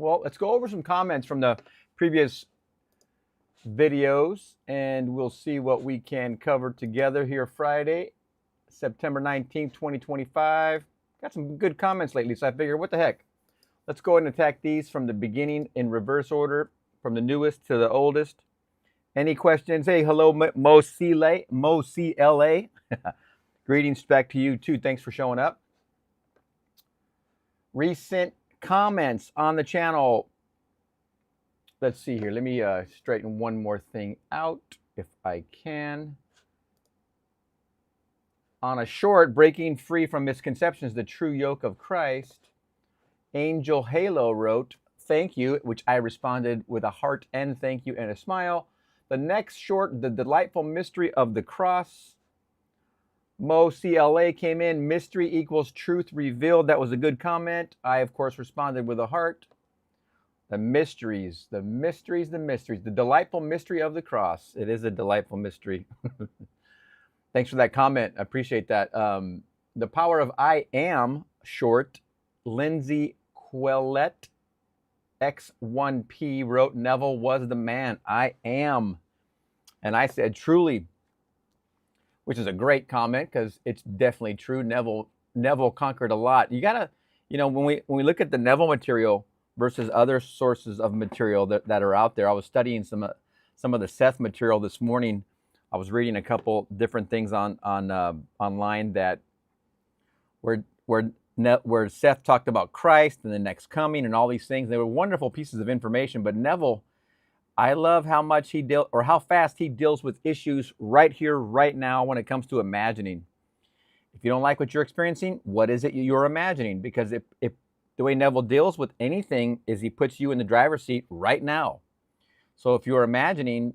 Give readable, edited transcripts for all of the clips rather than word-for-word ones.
Well, let's go over some comments from the previous videos, and we'll see what we can cover together here Friday, September 19th, 2025. Got some good comments lately, so I figured, what the heck? Let's go ahead and attack these from the beginning in reverse order, from the newest to the oldest. Any questions? Hey, hello, Mo CLA. Greetings back to you, too. Thanks for showing up. Recent comments on the channel. Let's see here. Let me straighten one more thing out if I can. On a short, breaking free from misconceptions, the true yoke of Christ, Angel Halo wrote, thank you, which I responded with a heart and thank you and a smile. The next short, the delightful mystery of the cross. Mo CLA came in, mystery equals truth revealed. That was a good comment. I, of course, responded with a heart. The mysteries, the mysteries, the mysteries, the delightful mystery of the cross. It is a delightful mystery. Thanks for that comment. I appreciate that. The power of I am short. Lindsay Quillette X1P wrote, Neville was the man. I am. And I said, truly, which is a great comment because it's definitely true. Neville conquered a lot. You gotta, when we look at the Neville material versus other sources of material that are out there. I was studying some of the Seth material this morning. I was reading a couple different things online that where Seth talked about Christ and the next coming and all these things. They were wonderful pieces of information. But Neville, I love how much how fast he deals with issues right here, right now when it comes to imagining. If you don't like what you're experiencing, what is it you're imagining? Because if the way Neville deals with anything is he puts you in the driver's seat right now. So if you're imagining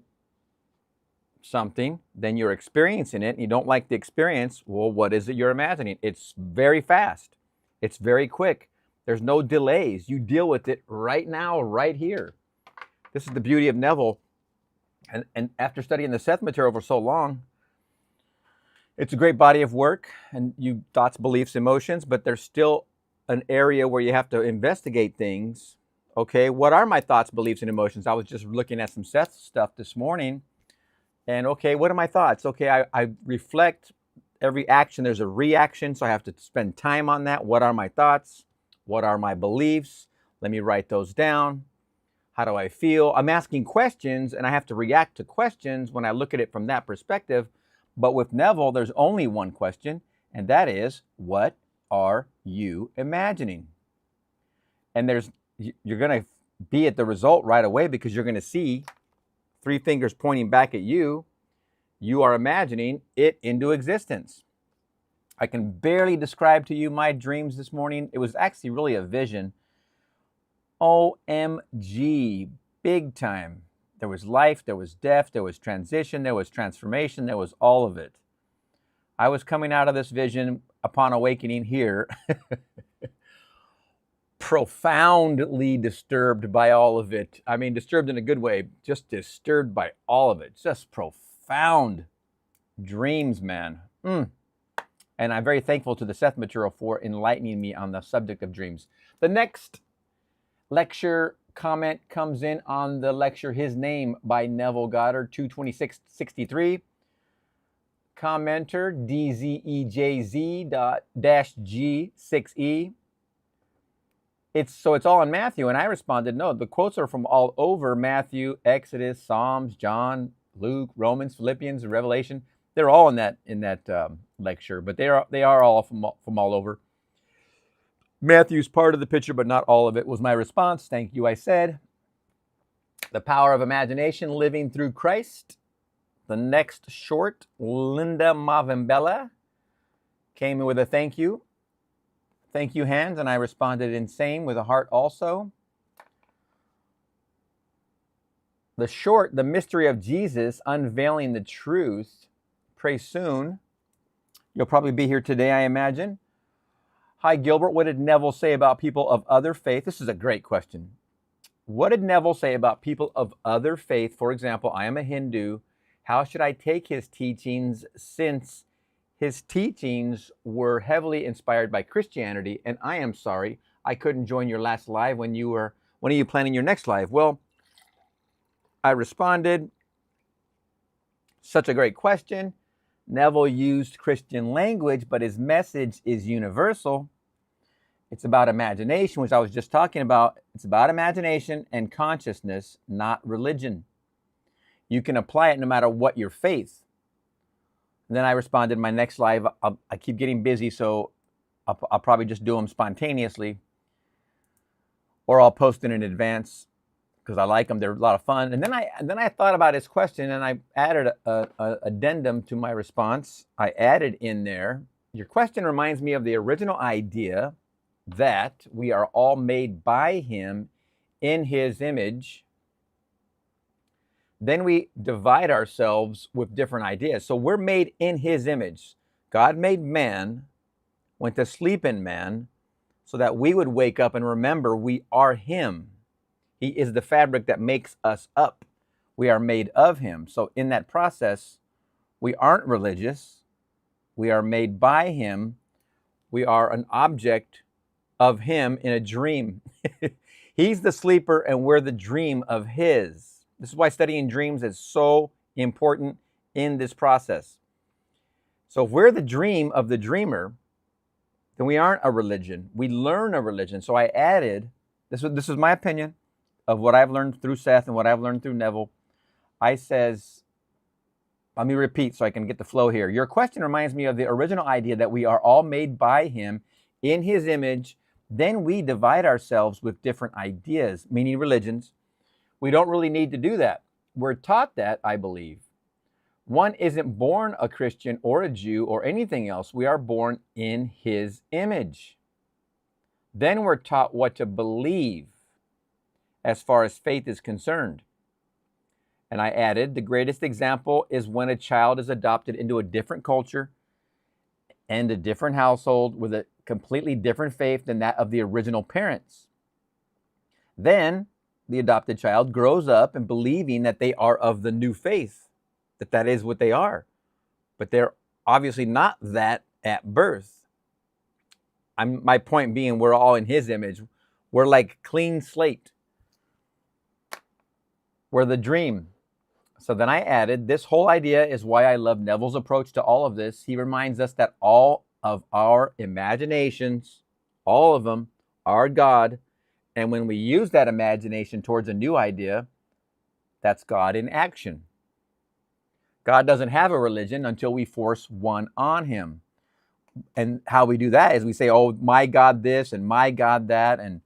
something, then you're experiencing it, and you don't like the experience, well, what is it you're imagining? It's very fast. It's very quick. There's no delays. You deal with it right now, right here. This is the beauty of Neville. And after studying the Seth material for so long, it's a great body of work, and thoughts, beliefs, emotions, but there's still an area where you have to investigate things. Okay, what are my thoughts, beliefs, and emotions? I was just looking at some Seth stuff this morning. And okay, what are my thoughts? Okay, I reflect every action. There's a reaction, so I have to spend time on that. What are my thoughts? What are my beliefs? Let me write those down. How do I feel? I'm asking questions, and I have to react to questions when I look at it from that perspective. But with Neville, there's only one question, and that is, what are you imagining? And you're going to be at the result right away because you're going to see 3 fingers pointing back at you. You are imagining it into existence. I can barely describe to you my dreams this morning. It was actually really a vision. OMG, big time. There was life, there was death, there was transition, there was transformation, there was all of it. I was coming out of this vision upon awakening here, profoundly disturbed by all of it. I mean, disturbed in a good way, just disturbed by all of it. Just profound dreams, man. And I'm very thankful to the Seth material for enlightening me on the subject of dreams. The next lecture comment comes in on the lecture His Name by Neville Goddard, 22663. Commenter DZEJZ-G6E. It's all in Matthew, and I responded, no, the quotes are from all over Matthew, Exodus, Psalms, John, Luke, Romans, Philippians, Revelation. They're all in that lecture, but they are all from all over. Matthew's part of the picture, but not all of it, was my response. Thank you, I said. The power of imagination, living through Christ. The next short, Linda Mavimbella, came in with a thank you. Thank you, hands, and I responded in same with a heart also. The short, the mystery of Jesus, unveiling the truth. Pray soon. You'll probably be here today, I imagine. Hi, Gilbert. What did Neville say about people of other faith? This is a great question. What did Neville say about people of other faith? For example, I am a Hindu. How should I take his teachings since his teachings were heavily inspired by Christianity? And I am sorry, I couldn't join your last live when When are you planning your next life? Well, I responded, such a great question. Neville used Christian language, but his message is universal. It's about imagination, which I was just talking about. It's about imagination and consciousness, not religion. You can apply it no matter what your faith. And then I responded, my next live, I keep getting busy, so I'll probably just do them spontaneously, or I'll post in advance because I like them. They're a lot of fun. And then I thought about his question, and I added a addendum to my response. I added in there, your question reminds me of the original idea that we are all made by him in his image. Then we divide ourselves with different ideas. So we're made in his image. God made man, went to sleep in man, so that we would wake up and remember we are him. He is the fabric that makes us up. We are made of him. So in that process, we aren't religious. We are made by him. We are an object of him in a dream. He's the sleeper and we're the dream of his. This is why studying dreams is so important in this process. So if we're the dream of the dreamer, then we aren't a religion. We learn a religion. So I added, this is my opinion of what I've learned through Seth and what I've learned through Neville. I says, let me repeat so I can get the flow here. Your question reminds me of the original idea that we are all made by him in his image. Then we divide ourselves with different ideas, meaning religions. We don't really need to do that. We're taught that, I believe. One isn't born a Christian or a Jew or anything else. We are born in his image. Then we're taught what to believe as far as faith is concerned. And I added, the greatest example is when a child is adopted into a different culture and a different household with a completely different faith than that of the original parents. Then the adopted child grows up and believing that they are of the new faith, that is what they are. But they're obviously not that at birth. My point being, we're all in his image. We're like clean slate. We're the dream. So then I added, this whole idea is why I love Neville's approach to all of this. He reminds us that all of our imaginations, all of them, are God. And when we use that imagination towards a new idea, that's God in action. God doesn't have a religion until we force one on him. And how we do that is we say, oh, my God this and my God that, and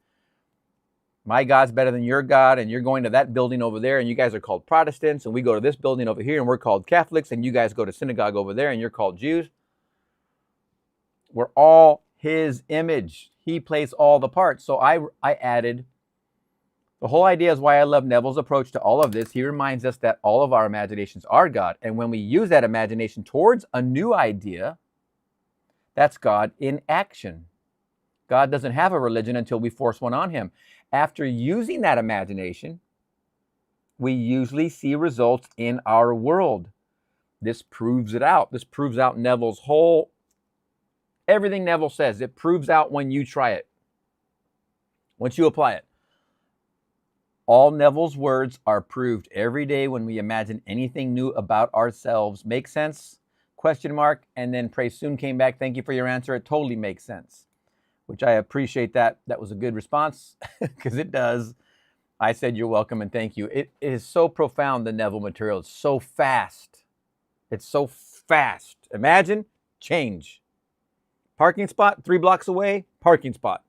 my God's better than your God, and you're going to that building over there, and you guys are called Protestants, and we go to this building over here, and we're called Catholics, and you guys go to synagogue over there, and you're called Jews. We're all his image. He plays all the parts. So I added, the whole idea is why I love Neville's approach to all of this. He reminds us that all of our imaginations are God. And when we use that imagination towards a new idea, that's God in action. God doesn't have a religion until we force one on him. After using that imagination, we usually see results in our world. This proves it out. This proves out Neville's whole, everything Neville says. It proves out when you try it, once you apply it. All Neville's words are proved every day when we imagine anything new about ourselves. Make sense? Question mark. And then Pray Soon came back. Thank you for your answer. It totally makes sense, which I appreciate that. That was a good response because it does. I said you're welcome and thank you. It is so profound, the Neville material. It's so fast. It's so fast. Imagine, change. Parking spot, 3 blocks away, parking spot.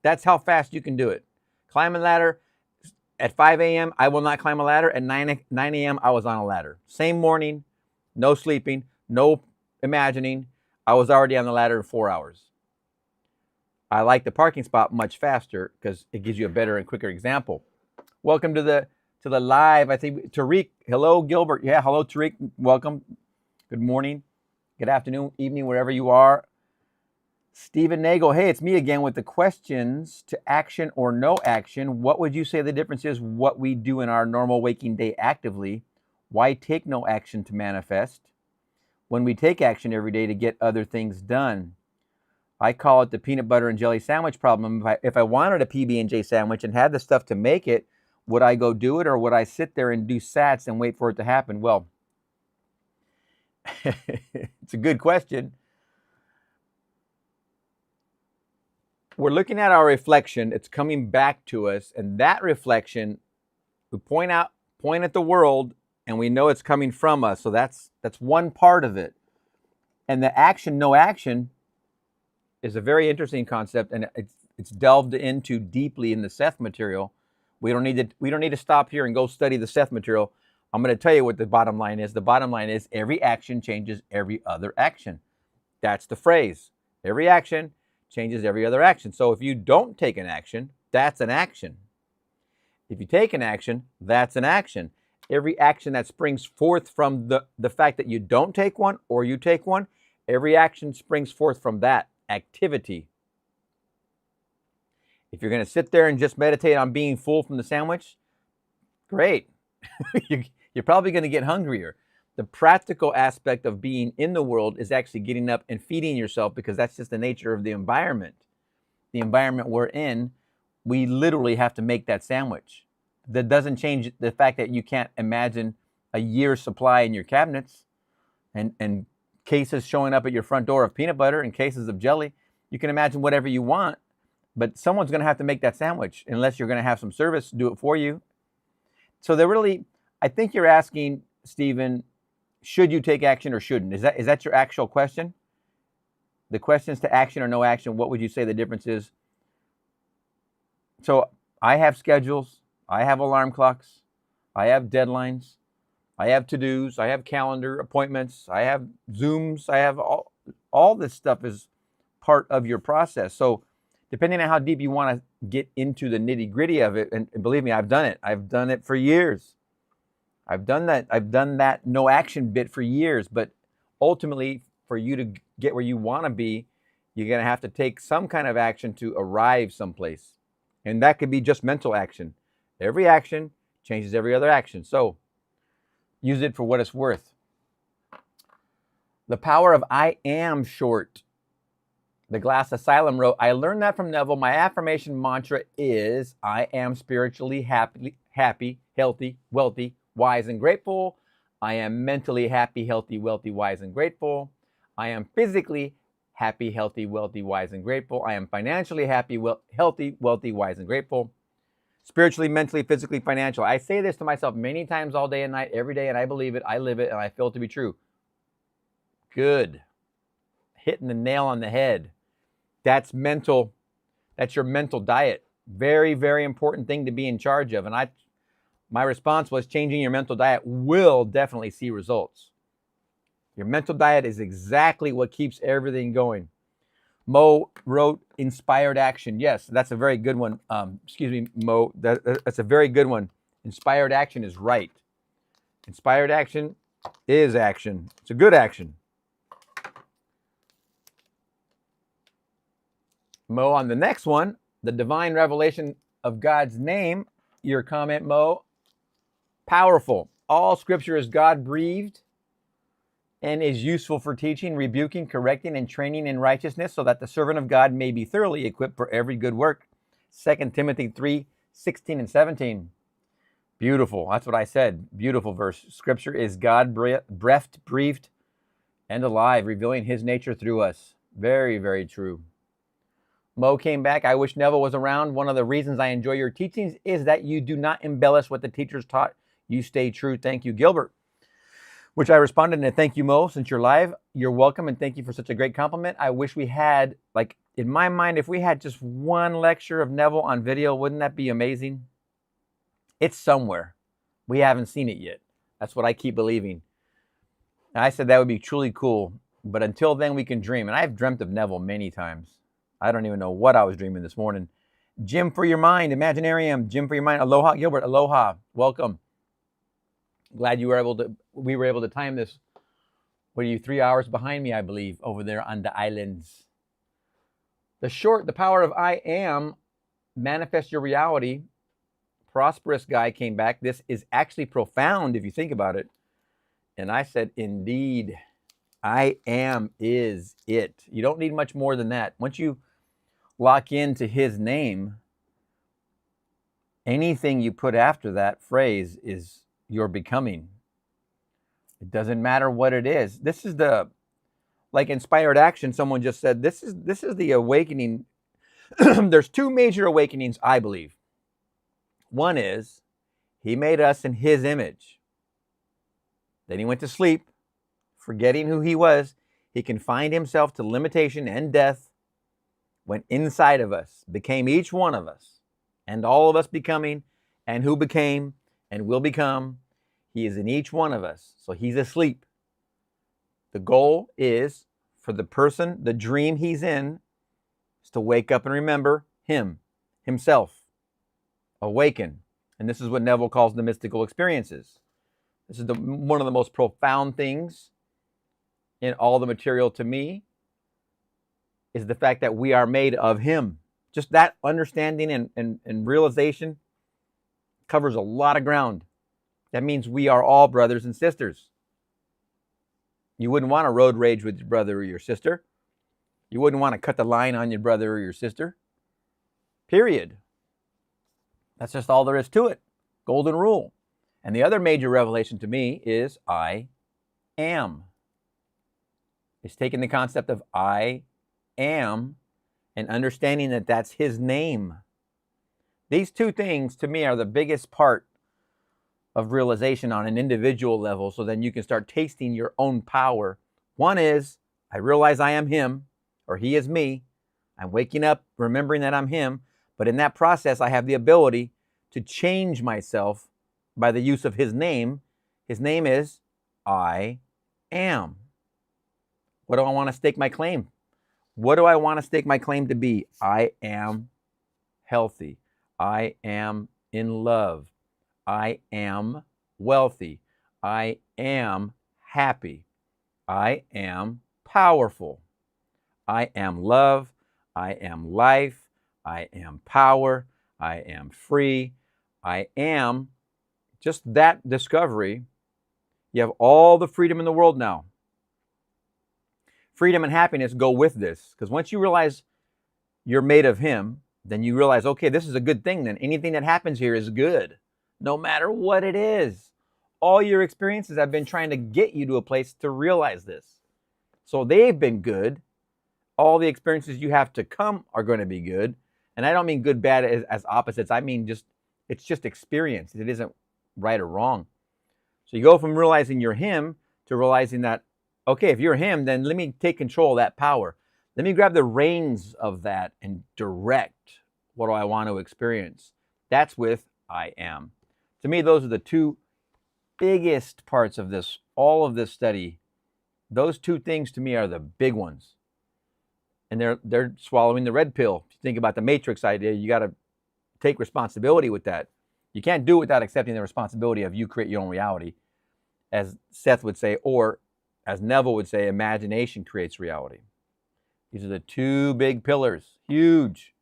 That's how fast you can do it. Climb a ladder. At 5 a.m., I will not climb a ladder. At 9 a.m., I was on a ladder. Same morning, no sleeping, no imagining. I was already on the ladder in 4 hours. I like the parking spot much faster because it gives you a better and quicker example. Welcome to the live. I think Tariq. Hello, Gilbert. Yeah, hello, Tariq. Welcome. Good morning, good afternoon, evening, wherever you are. Stephen Nagel. Hey, it's me again with the questions to action or no action. What would you say the difference is what we do in our normal waking day actively? Why take no action to manifest when we take action every day to get other things done? I call it the peanut butter and jelly sandwich problem. If I wanted a PB&J sandwich and had the stuff to make it, would I go do it, or would I sit there and do sats and wait for it to happen? Well, it's a good question. We're looking at our reflection. It's coming back to us, and that reflection, we point at the world, and we know it's coming from us. So that's one part of it. And the action, no action, is a very interesting concept, and it's delved into deeply in the Seth material. We don't need to stop here and go study the Seth material. I'm going to tell you what the bottom line is. The bottom line is every action changes every other action. That's the phrase. Every action changes every other action. So if you don't take an action, that's an action. If you take an action, that's an action. Every action that springs forth from the fact that you don't take one or you take one, every action springs forth from that activity. If you're going to sit there and just meditate on being full from the sandwich, great. You're probably going to get hungrier. The practical aspect of being in the world is actually getting up and feeding yourself, because that's just the nature of the environment. The environment we're in, we literally have to make that sandwich. That doesn't change the fact that you can't imagine a year's supply in your cabinets and cases showing up at your front door of peanut butter and cases of jelly. You can imagine whatever you want, but someone's going to have to make that sandwich, unless you're going to have some service do it for you. So I think you're asking, Stephen, should you take action or shouldn't? Is that your actual question? The questions to action or no action, what would you say the difference is? So I have schedules, I have alarm clocks, I have deadlines, I have to-dos, I have calendar appointments, I have Zooms, I have all this stuff is part of your process. So depending on how deep you want to get into the nitty-gritty of it, and believe me, I've done it. I've done it for years. I've done that no action bit for years, but ultimately for you to get where you want to be, you're going to have to take some kind of action to arrive someplace. And that could be just mental action. Every action changes every other action. So use it for what it's worth. The power of I am short. The Glass Asylum wrote, I learned that from Neville. My affirmation mantra is, I am spiritually happy, healthy, wealthy, wise, and grateful. I am mentally happy, healthy, wealthy, wise, and grateful. I am physically happy, healthy, wealthy, wise, and grateful. I am financially happy, healthy, wealthy, wise, and grateful. Spiritually, mentally, physically, financial. I say this to myself many times all day and night, every day, and I believe it, I live it, and I feel it to be true. Good. Hitting the nail on the head. That's mental. That's your mental diet. Very, very important thing to be in charge of. And my response was, changing your mental diet will definitely see results. Your mental diet is exactly what keeps everything going. Mo wrote inspired action. Yes, that's a very good one. Excuse me, Mo. That's a very good one. Inspired action is right. Inspired action is action. It's a good action. Mo, on the next one, the divine revelation of God's name. Your comment, Mo. Powerful. All scripture is God-breathed and is useful for teaching, rebuking, correcting, and training in righteousness, so that the servant of God may be thoroughly equipped for every good work. 2 Timothy 3:16 and 17. Beautiful. That's what I said. Beautiful verse. Scripture is God-breathed and alive, revealing his nature through us. Very, very true. Mo came back. I wish Neville was around. One of the reasons I enjoy your teachings is that you do not embellish what the teachers taught. You stay true. Thank you, Gilbert. Which I responded, and thank you, Mo, since you're live. You're welcome, and thank you for such a great compliment. I wish we had, like, in my mind, if we had just one lecture of Neville on video, wouldn't that be amazing? It's somewhere. We haven't seen it yet. That's what I keep believing. And I said that would be truly cool, but until then, we can dream. And I've dreamt of Neville many times. I don't even know what I was dreaming this morning. Gym for your mind, Imaginarium, Gym for your mind. Aloha, Gilbert. Aloha. Welcome. Glad we were able to time this. What are you, 3 hours behind me, I believe, over there on the islands. The power of I am, manifest your reality. Prosperous guy came back. This is actually profound if you think about it. And I said, indeed. I am is it. You don't need much more than that. Once you lock into his name, anything you put after that phrase is your becoming. It doesn't matter what it is. This is the, like inspired action, someone just said, this is the awakening. There's two major awakenings, I believe. One is he made us in his image. Then he went to sleep, forgetting who he was. He confined himself to limitation and death, went inside of us, became each one of us, and all of us becoming, and who became and will become. He is in each one of us. So he's asleep. The goal is for the person, the dream he's in, is to wake up and remember him, himself, awaken. And this is what Neville calls the mystical experiences. This is one of the most profound things in all the material to me, is the fact that we are made of him. Just that understanding and realization covers a lot of ground. That means we are all brothers and sisters. You wouldn't want to road rage with your brother or your sister. You wouldn't want to cut the line on your brother or your sister. Period. That's just all there is to it. Golden rule. And the other major revelation to me is I am. It's taking the concept of I am and understanding that that's his name. These two things to me are the biggest part of realization on an individual level, so then you can start tasting your own power. One is, I realize I am him, or he is me. I'm waking up remembering that I'm him, but in that process I have the ability to change myself by the use of his name. His name is I am. What do I want to stake my claim? What do I want to stake my claim to be? I am healthy. I am in love. I am wealthy. I am happy. I am powerful. I am love. I am life. I am power. I am free. I am. Just that discovery, you have all the freedom in the world now. Freedom and happiness go with this, because once you realize you're made of him, then you realize, okay, this is a good thing. Then anything that happens here is good, no matter what it is. All your experiences have been trying to get you to a place to realize this. So they've been good. All the experiences you have to come are going to be good. And I don't mean good, bad as opposites. I mean it's just experience. It isn't right or wrong. So you go from realizing you're him to realizing that, okay, if you're him, then let me take control of that power. Let me grab the reins of that and direct what do I want to experience. That's with I am. To me, those are the two biggest parts of this, all of this study. Those two things to me are the big ones. And they're swallowing the red pill. If you think about the Matrix idea, you got to take responsibility with that. You can't do it without accepting the responsibility of you create your own reality, as Seth would say, or as Neville would say, imagination creates reality. These are the two big pillars. Huge.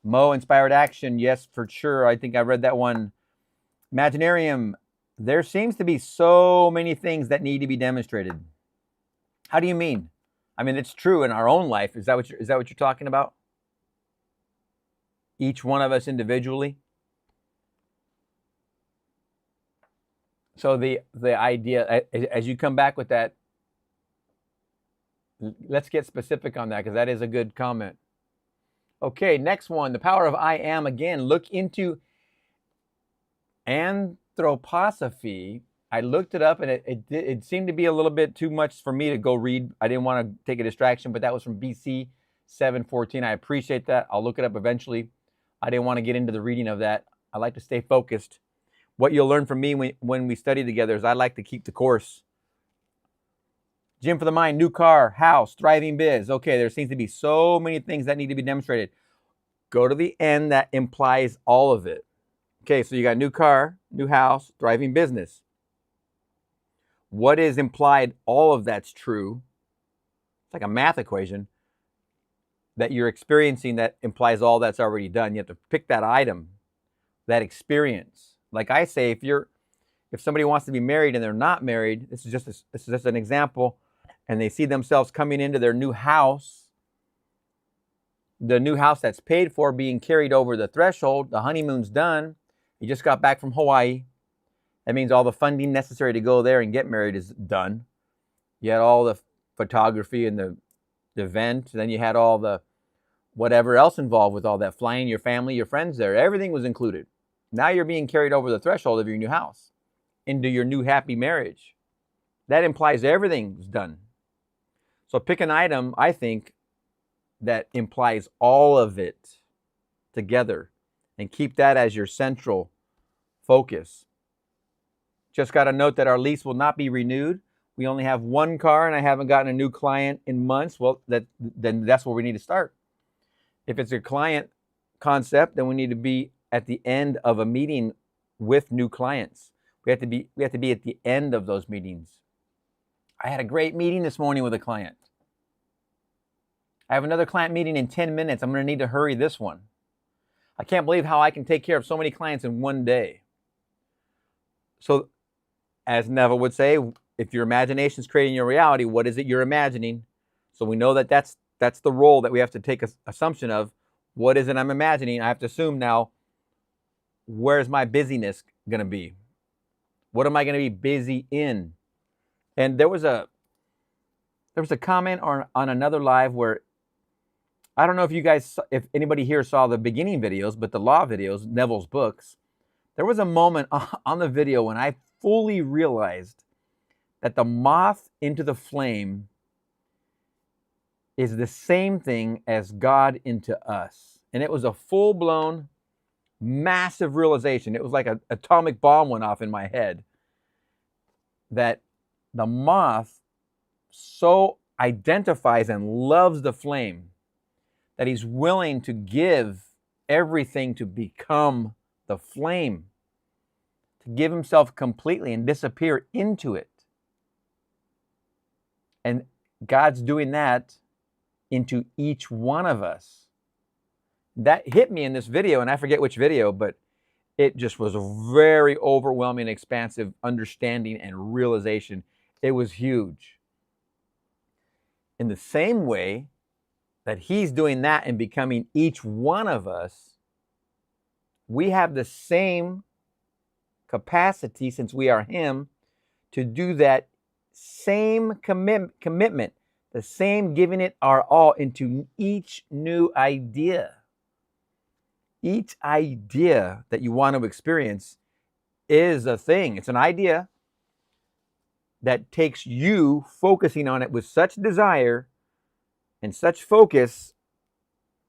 Mo, inspired action. Yes, for sure. I think I read that one. Imaginarium. There seems to be so many things that need to be demonstrated. How do you mean? I mean, it's true in our own life. Is that what you're talking about? Each one of us individually. So the idea, as you come back with that, let's get specific on that, because that is a good comment. Okay, next one, the power of I am. Again, look into anthroposophy. I looked it up, and it seemed to be a little bit too much for me to go read. I didn't want to take a distraction, but that was from BC 714. I appreciate that. I'll look it up eventually. I didn't want to get into the reading of that. I like to stay focused. What you'll learn from me when we study together is I like to keep the course. Gym for the mind, new car, house, thriving biz. Okay, there seems to be so many things that need to be demonstrated. Go to the end that implies all of it. Okay, so you got new car, new house, thriving business. What is implied? All of that's true. It's like a math equation that you're experiencing that implies all that's already done. You have to pick that item, that experience. Like I say, if somebody wants to be married and they're not married, this is just an example. and they see themselves coming into their new house, the new house that's paid for being carried over the threshold. The honeymoon's done. You just got back from Hawaii. That means all the funding necessary to go there and get married is done. You had all the photography and the event. Then you had all the whatever else involved with all that, flying your family, your friends there. Everything was included. Now you're being carried over the threshold of your new house into your new happy marriage. That implies everything's done. So pick an item, I think, that implies all of it together and keep that as your central focus. Just got a note that our lease will not be renewed. We only have one car and I haven't gotten a new client in months. Well, then that's where we need to start. If it's a client concept, then we need to be at the end of a meeting with new clients. We have to be at the end of those meetings. I had a great meeting this morning with a client. I have another client meeting in 10 minutes. I'm going to need to hurry this one. I can't believe how I can take care of so many clients in one day. So, as Neville would say, if your imagination is creating your reality, what is it you're imagining? So we know that that's the role that we have to take an assumption of. What is it I'm imagining? I have to assume now, where's my busyness going to be? What am I going to be busy in? And there was a comment on another live where, I don't know if anybody here saw the beginning videos, but the law videos, Neville's books, there was a moment on the video when I fully realized that the moth into the flame is the same thing as God into us. And it was a full-blown, massive realization. It was like an atomic bomb went off in my head that the moth so identifies and loves the flame that he's willing to give everything to become the flame, to give himself completely and disappear into it. And God's doing that into each one of us. That hit me in this video, and I forget which video, but it just was a very overwhelming, expansive understanding and realization. It was huge. In the same way that he's doing that and becoming each one of us, we have the same capacity, since we are him, to do that same commitment, the same giving it our all into each new idea. Each idea that you want to experience is a thing. It's an idea that takes you focusing on it with such desire and such focus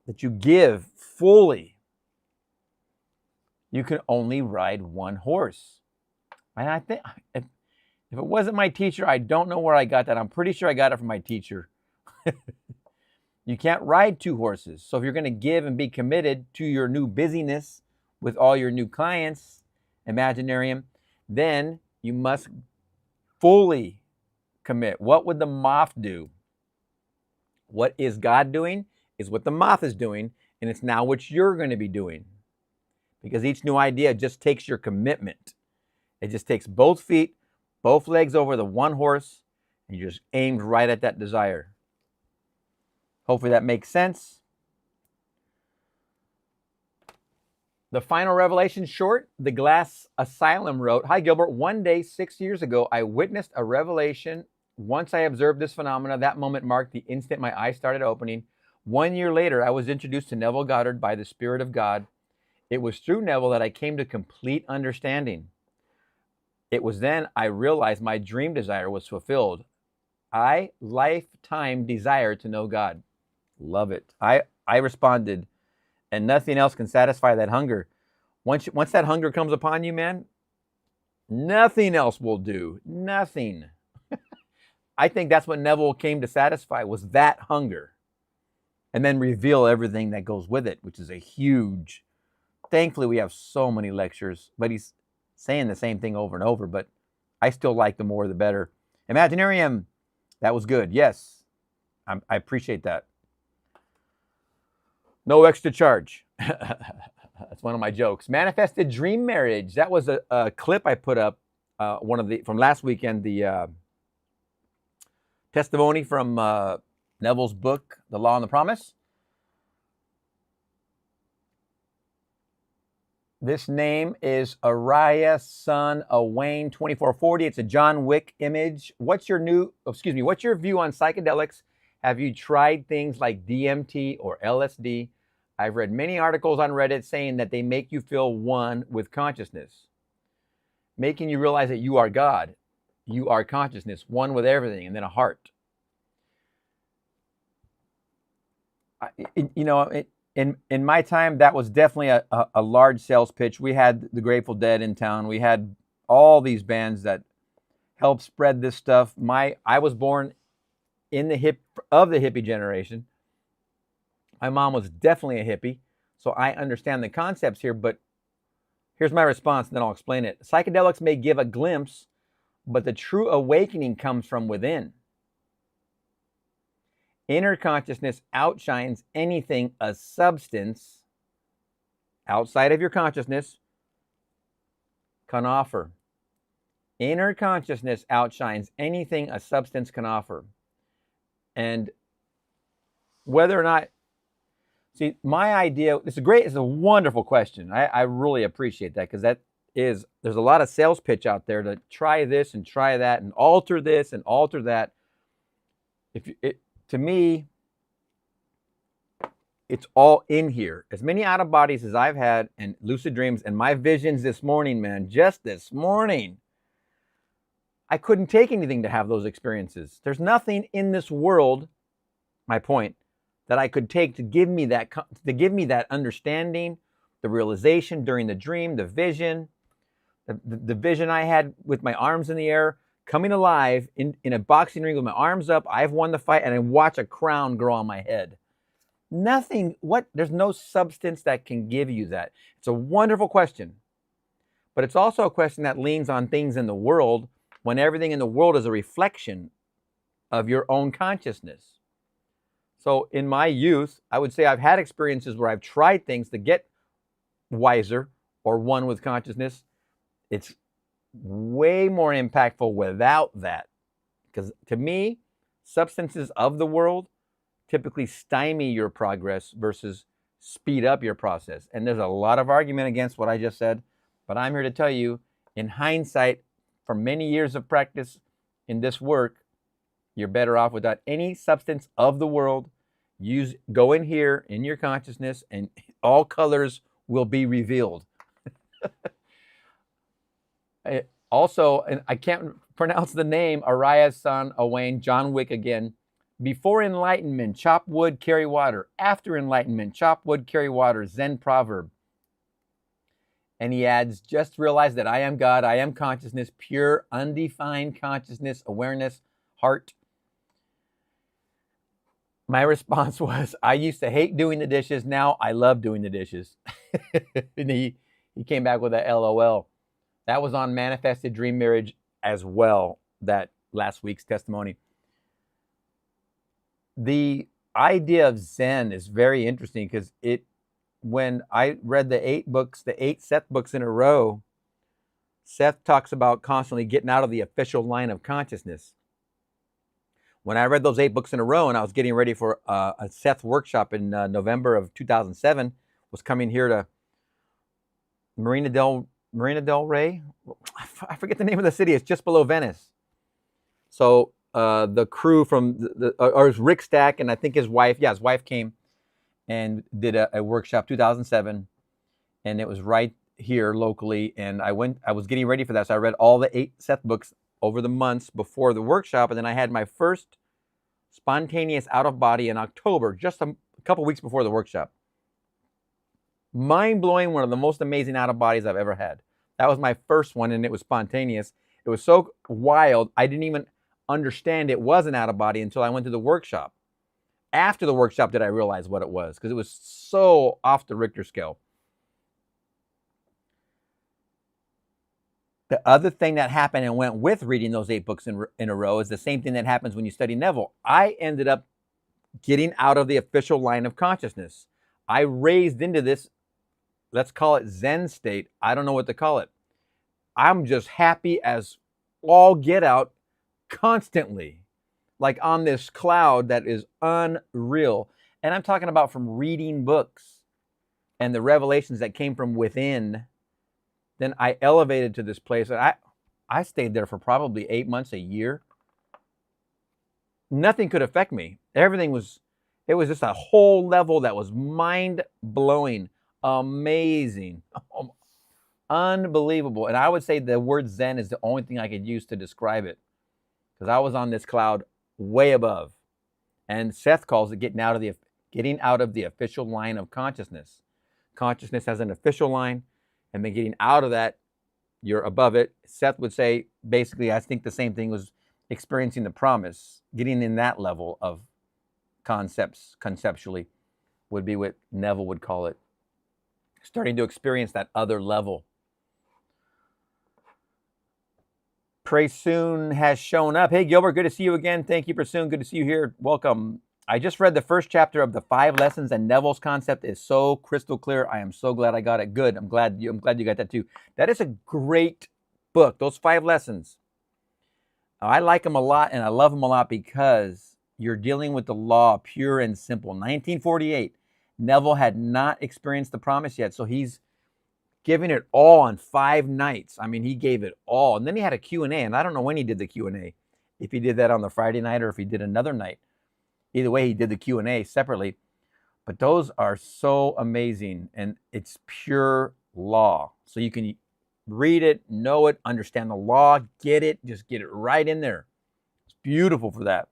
that you give fully. You can only ride one horse. And I think if it wasn't my teacher, I don't know where I got that. I'm pretty sure I got it from my teacher. You can't ride two horses. So if you're going to give and be committed to your new busyness with all your new clients, Imaginarium, then you must fully commit. What would the moth do? What is God doing is what the moth is doing, and it's now what you're going to be doing. Because each new idea just takes your commitment. It just takes both feet, both legs over the one horse, and you're just aimed right at that desire. Hopefully that makes sense. The final revelation short, the Glass Asylum wrote, "Hi Gilbert, one day 6 years ago, I witnessed a revelation. Once I observed this phenomena, that moment marked the instant my eyes started opening. 1 year later, I was introduced to Neville Goddard by the Spirit of God. It was through Neville that I came to complete understanding. It was then I realized my dream desire was fulfilled. I lifetime desire to know God." Love it. I responded, and nothing else can satisfy that hunger. Once that hunger comes upon you, man, nothing else will do. Nothing. I think that's what Neville came to satisfy, was that hunger. And then reveal everything that goes with it, which is a huge... Thankfully, we have so many lectures, but he's saying the same thing over and over, but I still like the more the better. Imaginarium, that was good. Yes, I appreciate that. No extra charge. That's one of my jokes. Manifested dream marriage. That was a clip I put up, from last weekend, the Testimony from Neville's book, The Law and the Promise. This name is Araya Son Wayne 2440. It's a John Wick image. What's your view on psychedelics? Have you tried things like DMT or LSD? I've read many articles on Reddit saying that they make you feel one with consciousness, making you realize that you are God. You are consciousness, one with everything, and then a heart. In my time, that was definitely a large sales pitch. We had the Grateful Dead in town. We had all these bands that helped spread this stuff. I was born in the hippie generation. My mom was definitely a hippie, so I understand the concepts here, but here's my response, and then I'll explain it. Psychedelics may give a glimpse, but the true awakening comes from within. Inner consciousness outshines anything a substance outside of your consciousness can offer. Inner consciousness outshines anything a substance can offer. And whether or not, see, my idea, it's a wonderful question. I really appreciate that, because there's a lot of sales pitch out there to try this and try that and alter this and alter that. To me, it's all in here. As many out of bodies as I've had and lucid dreams and my visions this morning, man, just this morning, I couldn't take anything to have those experiences. There's nothing in this world, my point, that I could take to give me that understanding, the realization during the dream, the vision, the vision I had with my arms in the air, coming alive in a boxing ring with my arms up. I've won the fight, and I watch a crown grow on my head. There's no substance that can give you that. It's a wonderful question, but it's also a question that leans on things in the world, when everything in the world is a reflection of your own consciousness. So in my youth, I would say I've had experiences where I've tried things to get wiser or one with consciousness. It's way more impactful without that, because to me, substances of the world typically stymie your progress versus speed up your process. And there's a lot of argument against what I just said, but I'm here to tell you, in hindsight, from many years of practice in this work, you're better off without any substance of the world. Go in here in your consciousness, and all colors will be revealed. Also, and I can't pronounce the name, Araya Son Wayne, John Wick again. Before enlightenment, chop wood, carry water. After enlightenment, chop wood, carry water. Zen proverb. And he adds, just realize that I am God, I am consciousness, pure, undefined consciousness, awareness, heart. My response was, I used to hate doing the dishes. Now I love doing the dishes. And he came back with a LOL. That was on Manifested Dream Marriage as well, that last week's testimony. The idea of Zen is very interesting, because when I read the 8 Seth books in a row, Seth talks about constantly getting out of the official line of consciousness. When I read those 8 books in a row and I was getting ready for a Seth workshop in November of 2007, was coming here to Marina del Rey. I forget the name of the city. It's just below Venice. So the crew from or it was Rick Stack, and I think his wife came and did a workshop 2007, and it was right here locally. And I was getting ready for that, so I read all the 8 Seth books over the months before the workshop, and then I had my first spontaneous out of body in October, just a couple weeks before the workshop. Mind-blowing, one of the most amazing out of bodies I've ever had. That was my first one, and it was spontaneous. It was so wild, I didn't even understand it was an out of body until I went to the workshop. After the workshop did I realize what it was, because it was so off the Richter scale. The other thing that happened and went with reading those 8 books in a row is the same thing that happens when you study Neville. I ended up getting out of the official line of consciousness. I raised into this, let's call it Zen state. I don't know what to call it. I'm just happy as all get out constantly. like on this cloud that is unreal. And I'm talking about from reading books and the revelations that came from within. Then I elevated to this place, and I stayed there for probably 8 months, a year. Nothing could affect me. Everything was, it was just a whole level that was mind-blowing, amazing, unbelievable. And I would say the word Zen is the only thing I could use to describe it, because I was on this cloud way above. And Seth calls it getting out of the official line of consciousness. Consciousness has an official line, and then getting out of that, you're above it. Seth would say, basically, I think the same thing was experiencing the promise, getting in that level of conceptually, would be what Neville would call it. Starting to experience that other level. Pray Soon has shown up. Hey, Gilbert, good to see you again. Thank you, Prasoon. Good to see you here. Welcome. I just read the first chapter of the 5 lessons, and Neville's concept is so crystal clear. I am so glad I got it. Good. I'm glad you got that too. That is a great book. Those 5 lessons. I like them a lot, and I love them a lot because you're dealing with the law, pure and simple. 1948. Neville had not experienced the promise yet, so he's giving it all on 5 nights. I mean, he gave it all. And then he had a Q&A, and I don't know when he did the Q&A, if he did that on the Friday night or if he did another night. Either way, he did the Q&A separately. But those are so amazing, and it's pure law. So you can read it, know it, understand the law, get it, just get it right in there. It's beautiful for that.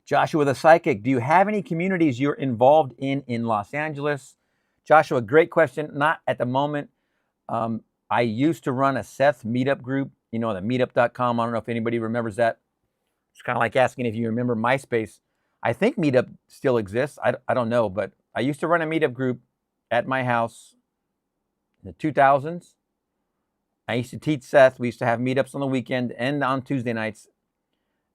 Joshua the Psychic, do you have any communities you're involved in Los Angeles? Joshua, great question. Not at the moment. I used to run a Seth meetup group, the meetup.com. I don't know if anybody remembers that. It's kind of like asking if you remember MySpace. I think Meetup still exists. I don't know, but I used to run a Meetup group at my house in the 2000s. I used to teach Seth. We used to have meetups on the weekend and on Tuesday nights.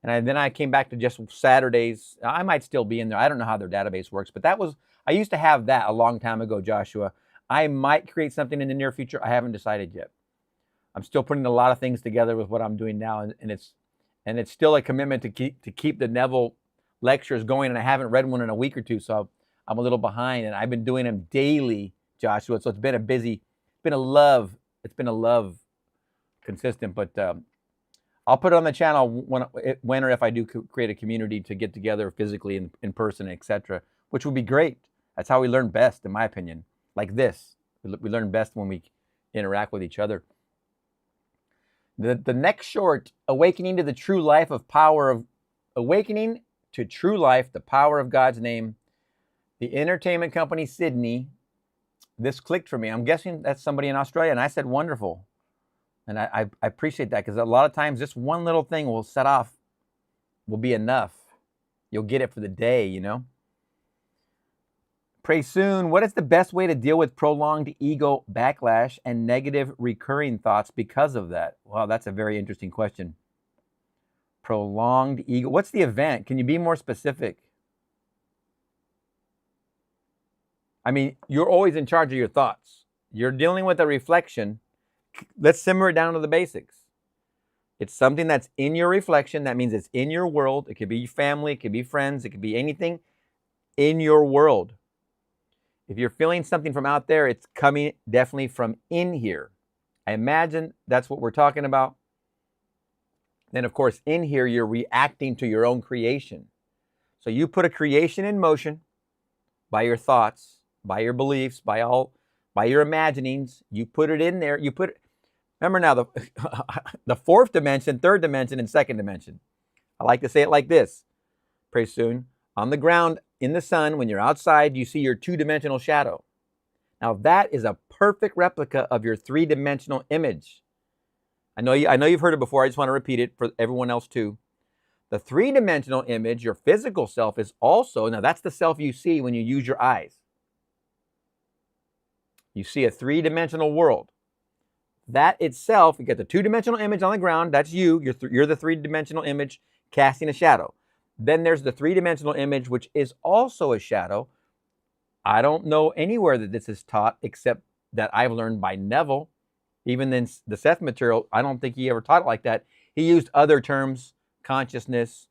And then I came back to just Saturdays. I might still be in there. I don't know how their database works, but I used to have that a long time ago, Joshua. I might create something in the near future. I haven't decided yet. I'm still putting a lot of things together with what I'm doing now, and it's still a commitment to keep the Neville lectures going, and I haven't read one in a week or two, so I'm a little behind, and I've been doing them daily, Joshua, so it's been a love consistent, but I'll put it on the channel when or if I do create a community to get together physically in person, etc., which would be great. That's how we learn best, in my opinion. Like this, we learn best when we interact with each other. The next short, Awakening to True Life, the Power of God's Name. The entertainment company Sydney. This clicked for me. I'm guessing that's somebody in Australia, and I said wonderful. And I appreciate that, because a lot of times just one little thing will be enough. You'll get it for the day, Pray Soon, what is the best way to deal with prolonged ego backlash and negative recurring thoughts because of that? Wow, that's a very interesting question. Prolonged ego. What's the event? Can you be more specific? I mean, you're always in charge of your thoughts. You're dealing with a reflection. Let's simmer it down to the basics. It's something that's in your reflection. That means it's in your world. It could be family. It could be friends. It could be anything in your world. If you're feeling something from out there, it's coming definitely from in here. I imagine that's what we're talking about. Then, of course, in here, you're reacting to your own creation. So you put a creation in motion by your thoughts, by your beliefs, by your imaginings. You put it in there. Remember now, the 4th dimension, 3rd dimension, and 2nd dimension. I like to say it like this. Pray Soon. On the ground, in the sun, when you're outside, you see your 2-dimensional shadow. Now that is a perfect replica of your 3-dimensional image. I know you've heard it before. I just want to repeat it for everyone else too. The 3-dimensional image, your physical self, is also, now that's the self you see when you use your eyes. You see a 3-dimensional world. That itself, you get the 2-dimensional image on the ground. That's you. You're the 3-dimensional image casting a shadow. Then there's the 3-dimensional image, which is also a shadow. I don't know anywhere that this is taught except that I've learned by Neville. Even in the Seth material, I don't think he ever taught it like that. He used other terms, consciousness,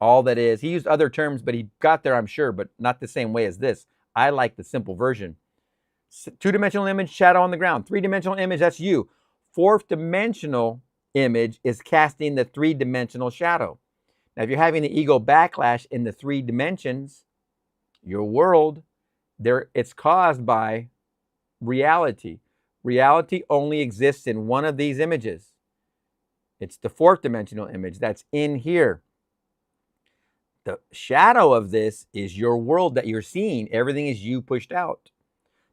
All that is. He used other terms, but he got there, I'm sure, but not the same way as this. I like the simple version. Two-dimensional image, shadow on the ground. Three-dimensional image, that's you. Fourth-dimensional image is casting the three-dimensional shadow. Now, if you're having the ego backlash in the 3 dimensions, your world, it's caused by reality. Reality only exists in one of these images. It's the 4th-dimensional image that's in here. The shadow of this is your world that you're seeing. Everything is you pushed out.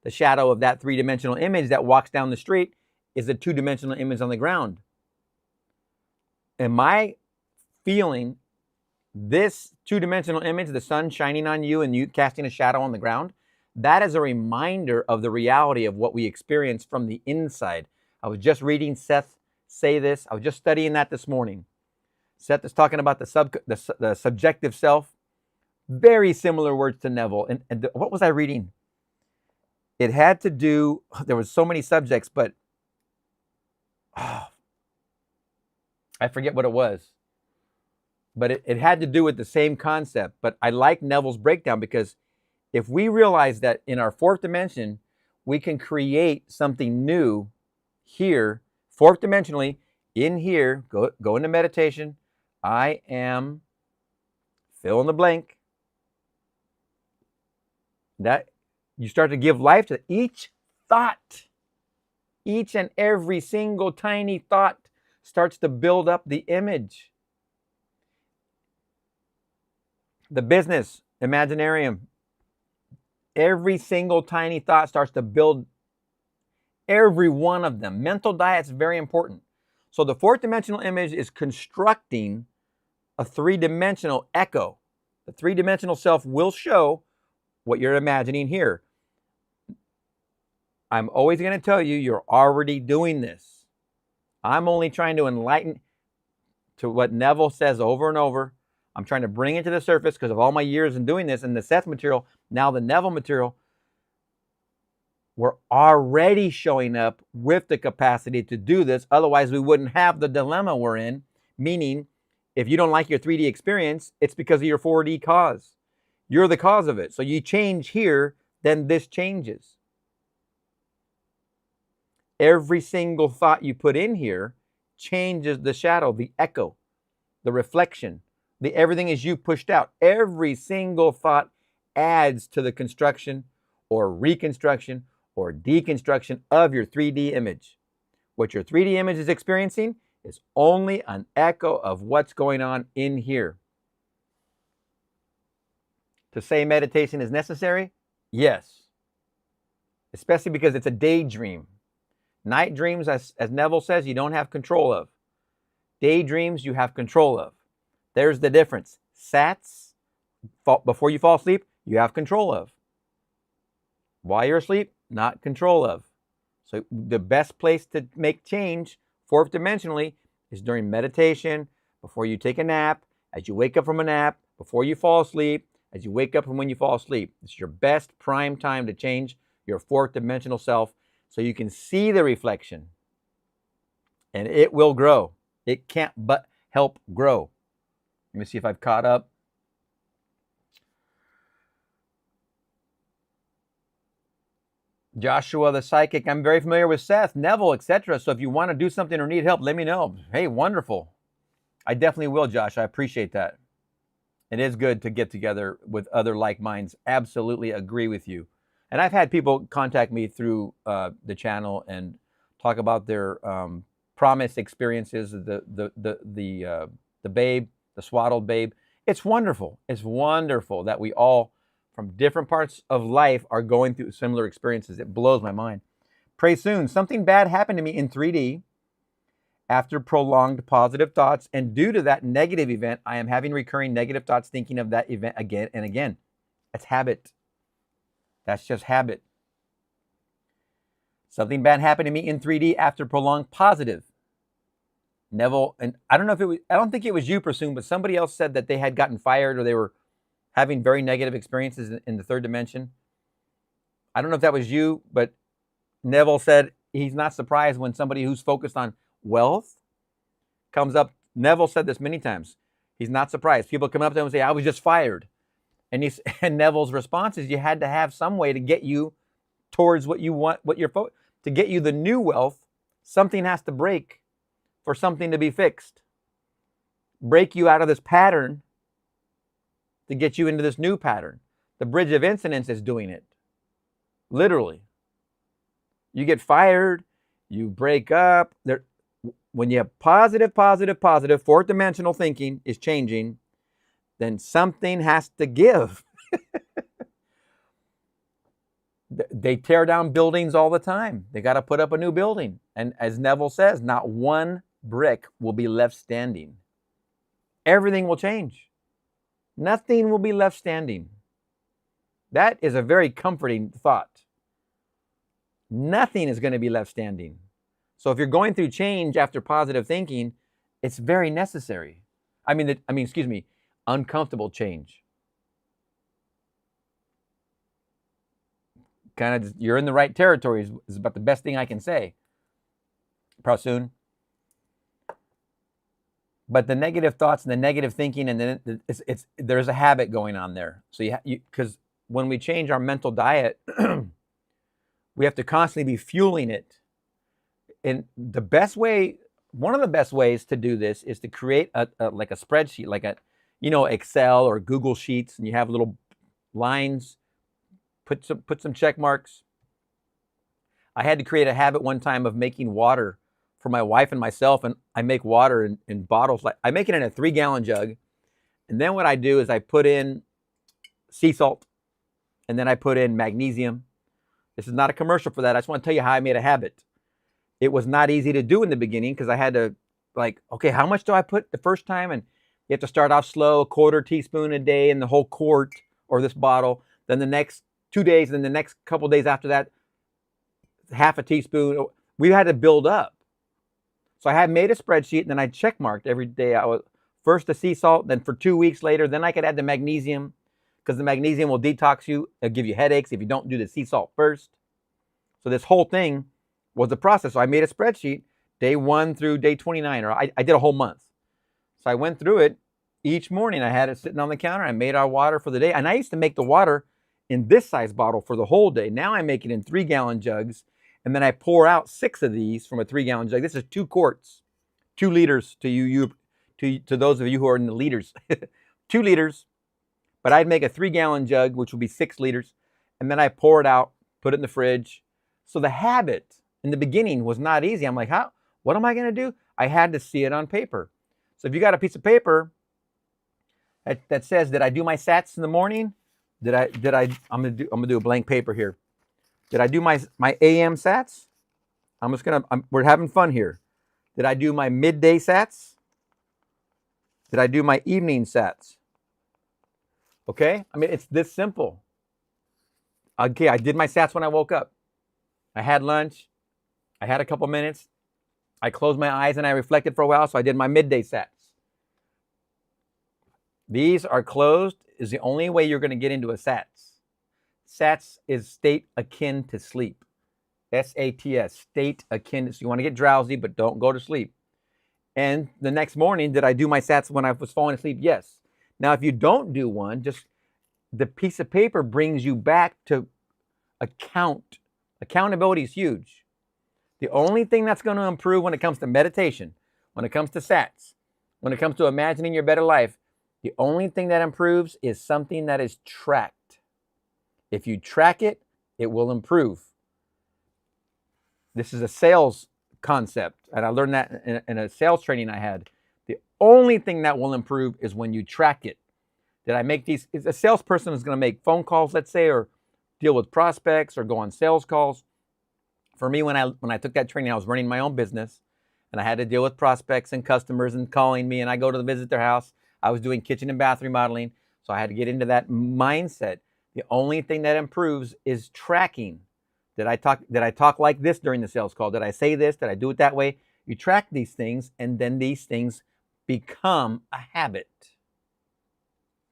The shadow of that 3-dimensional image that walks down the street is a 2-dimensional image on the ground. Am I feeling this 2-dimensional image, the sun shining on you and you casting a shadow on the ground? That is a reminder of the reality of what we experience from the inside. I was just reading Seth say this. I was just studying that this morning. Seth is talking about the subjective self. Very similar words to Neville. And what was I reading? It had to do, there was so many subjects, but I forget what it was. But it had to do with the same concept. But I like Neville's breakdown because if we realize that in our 4th dimension, we can create something new here, 4th dimensionally, in here, go into meditation. I am fill in the blank. That you start to give life to each thought. Each and every single tiny thought starts to build up the image. The business, Imaginarium, every single tiny thought starts to build every one of them. Mental diet's very important. So the 4th-dimensional image is constructing a 3-dimensional echo. The 3-dimensional self will show what you're imagining here. I'm always going to tell you, you're already doing this. I'm only trying to enlighten to what Neville says over and over. I'm trying to bring it to the surface because of all my years in doing this and the Seth material, now the Neville material. We're already showing up with the capacity to do this. Otherwise, we wouldn't have the dilemma we're in. Meaning, if you don't like your 3D experience, it's because of your 4D cause. You're the cause of it. So you change here, then this changes. Every single thought you put in here changes the shadow, the echo, the reflection. The everything is you pushed out. Every single thought adds to the construction or reconstruction or deconstruction of your 3D image. What your 3D image is experiencing is only an echo of what's going on in here. To say meditation is necessary? Yes. Especially because it's a daydream. Night dreams, as Neville says, you don't have control of. Daydreams, you have control of. There's the difference. Sats, before you fall asleep, you have control of. While you're asleep, not control of. So the best place to make change, 4th dimensionally, is during meditation, before you take a nap, as you wake up from a nap, before you fall asleep, as you wake up from when you fall asleep. It's your best prime time to change your 4th dimensional self so you can see the reflection. And it will grow. It can't but help grow. Let me see if I've caught up. Joshua the Psychic, I'm very familiar with Seth, Neville, etc. So if you want to do something or need help, let me know. Hey, wonderful. I definitely will, Josh. I appreciate that. It is good to get together with other like minds. Absolutely agree with you. And I've had people contact me through the channel and talk about their promised experiences, the babe, the swaddled babe. It's wonderful. It's wonderful that we all, from different parts of life, are going through similar experiences. It blows my mind. Pray soon. Something bad happened to me in 3D after prolonged positive thoughts. And due to that negative event, I am having recurring negative thoughts thinking of that event again and again. That's habit. That's just habit. Something bad happened to me in 3D after prolonged positive. Neville, and I don't know if it was, I don't think it was you, Prasoon, but somebody else said that they had gotten fired or they were having very negative experiences in the 3rd dimension. I don't know if that was you, but Neville said he's not surprised when somebody who's focused on wealth comes up. Neville said this many times. He's not surprised. People come up to him and say, I was just fired. And Neville's response is, you had to have some way to get you towards what you want, to get you the new wealth. Something has to break for something to be fixed. Break you out of this pattern to get you into this new pattern. The bridge of incidence is doing it. Literally. You get fired, you break up. When you have positive, fourth dimensional thinking is changing, then something has to give. They tear down buildings all the time. They got to put up a new building. And as Neville says, not one brick will be left standing. Everything will change. Nothing will be left standing. That is a very comforting thought. Nothing is going to be left standing. So if you're going through change after positive thinking, it's very necessary. Uncomfortable change. Kind of, you're in the right territory is about the best thing I can say. Prasoon. But the negative thoughts and the negative thinking, and then there's a habit going on there. So because when we change our mental diet, we have to constantly be fueling it. And the best way, one of the best ways to do this is to create like a spreadsheet, like Excel or Google Sheets, and you have little lines. Put some check marks. I had to create a habit one time of making water for my wife and myself, and I make water in bottles. Like I make it in a 3-gallon jug, and then what I do is I put in sea salt, and then I put in magnesium. This is not a commercial for that. I just want to tell you how I made a habit. It was not easy to do in the beginning because I had to okay, how much do I put the first time? And you have to start off slow, 1/4 teaspoon a day in the whole quart or this bottle. Then the next 2 days, and then the next couple days after that, 1/2 teaspoon. We had to build up. So I had made a spreadsheet, and then I check marked every day. I was first the sea salt, then for 2 weeks later, then I could add the magnesium, because the magnesium will detox you. It'll give you headaches if you don't do the sea salt first. So this whole thing was a process. So I made a spreadsheet, day 1 through day 29, or I did a whole month. So I went through it each morning. I had it sitting on the counter. I made our water for the day, and I used to make the water in this size bottle for the whole day. Now I make it in 3-gallon jugs, and then I pour out 6 of these from a 3-gallon jug. This is 2 quarts, 2 liters to those of you who are in the liters, 2 liters. But I'd make a 3-gallon jug, which would be 6 liters, and then I pour it out, put it in the fridge. So the habit in the beginning was not easy. I'm like, what am I going to do? I had to see it on paper. So if you got a piece of paper that says, did I do my sats in the morning? I'm gonna do a blank paper here. Did I do my AM sats? We're having fun here. Did I do my midday sats? Did I do my evening sats? Okay, it's this simple. Okay, I did my sats when I woke up. I had lunch. I had a couple minutes. I closed my eyes and I reflected for a while, so I did my midday sats. These are closed. Is the only way you're going to get into a SATS. SATS is state akin to sleep. SATS, state akin to, so you want to get drowsy, but don't go to sleep. And the next morning, did I do my SATS when I was falling asleep? Yes. Now, if you don't do one, just the piece of paper brings you back to account. Accountability is huge. The only thing that's going to improve when it comes to meditation, when it comes to SATS, when it comes to imagining your better life, the only thing that improves is something that is tracked. If you track it, it will improve. This is a sales concept, and I learned that in a sales training I had. The only thing that will improve is when you track it. Did I make these? A salesperson is going to make phone calls, let's say, or deal with prospects or go on sales calls. For me, when I took that training, I was running my own business, and I had to deal with prospects and customers and calling me, and I go to visit their house. I was doing kitchen and bath remodeling, so I had to get into that mindset. The only thing that improves is tracking. Did I talk like this during the sales call? Did I say this? Did I do it that way? You track these things, and then these things become a habit.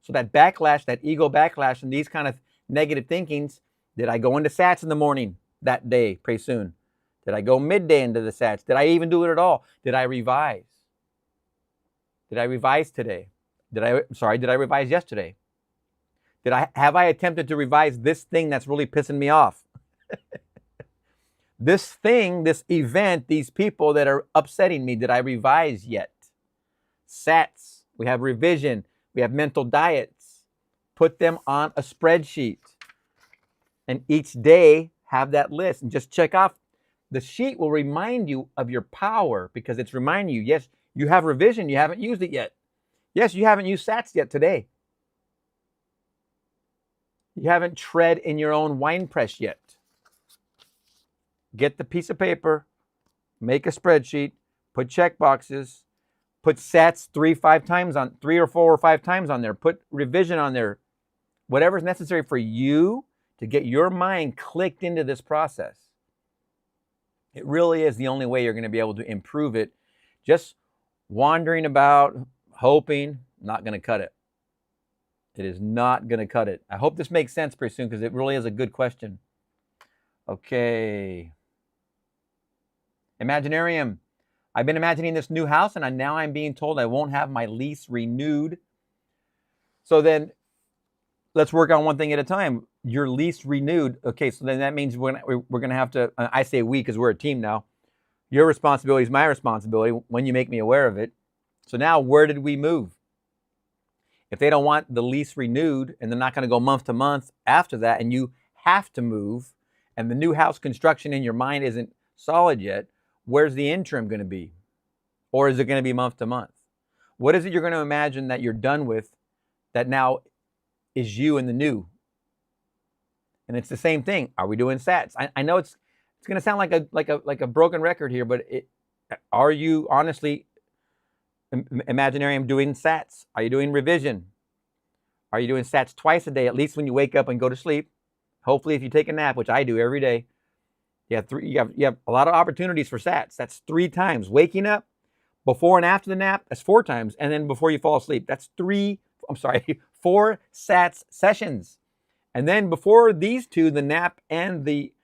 So that backlash, that ego backlash, and these kind of negative thinkings, did I go into SATS in the morning that day, pretty soon? Did I go midday into the SATS? Did I even do it at all? Did I revise? Did I revise today? Did I revise yesterday? Have I attempted to revise this thing that's really pissing me off? This thing, this event, these people that are upsetting me, did I revise yet? SATs, we have revision, we have mental diets. Put them on a spreadsheet. And each day have that list and just check off. The sheet will remind you of your power because it's reminding you, yes, you have revision, you haven't used it yet. Yes, you haven't used SATs yet today. You haven't tread in your own wine press yet. Get the piece of paper, make a spreadsheet, put check boxes, put SATs 3 or 4 or 5 times on there, put revision on there, whatever's necessary for you to get your mind clicked into this process. It really is the only way you're going to be able to improve it. Just wandering about, hoping, not going to cut it. It is not going to cut it. I hope this makes sense pretty soon because it really is a good question. Okay. Imaginarium. I've been imagining this new house and now I'm being told I won't have my lease renewed. So then let's work on one thing at a time. Your lease renewed. Okay, so then that means we're going to have to, I say we because we're a team now. Your responsibility is my responsibility when you make me aware of it. So now where did we move? If they don't want the lease renewed and they're not going to go month to month after that and you have to move and the new house construction in your mind isn't solid yet, where's the interim going to be? Or is it going to be month to month? What is it you're going to imagine that you're done with that now is you in the new? And it's the same thing. Are we doing SATs? I know it's going to sound like a broken record here, but are you honestly, Imaginarium, doing SATs? Are you doing revision? Are you doing SATs twice a day, at least when you wake up and go to sleep? Hopefully, if you take a nap, which I do every day, you have a lot of opportunities for SATs. That's 3 times. Waking up, before and after the nap, that's 4 times. And then before you fall asleep, that's 4 SATs sessions. And then before these 2, the nap and the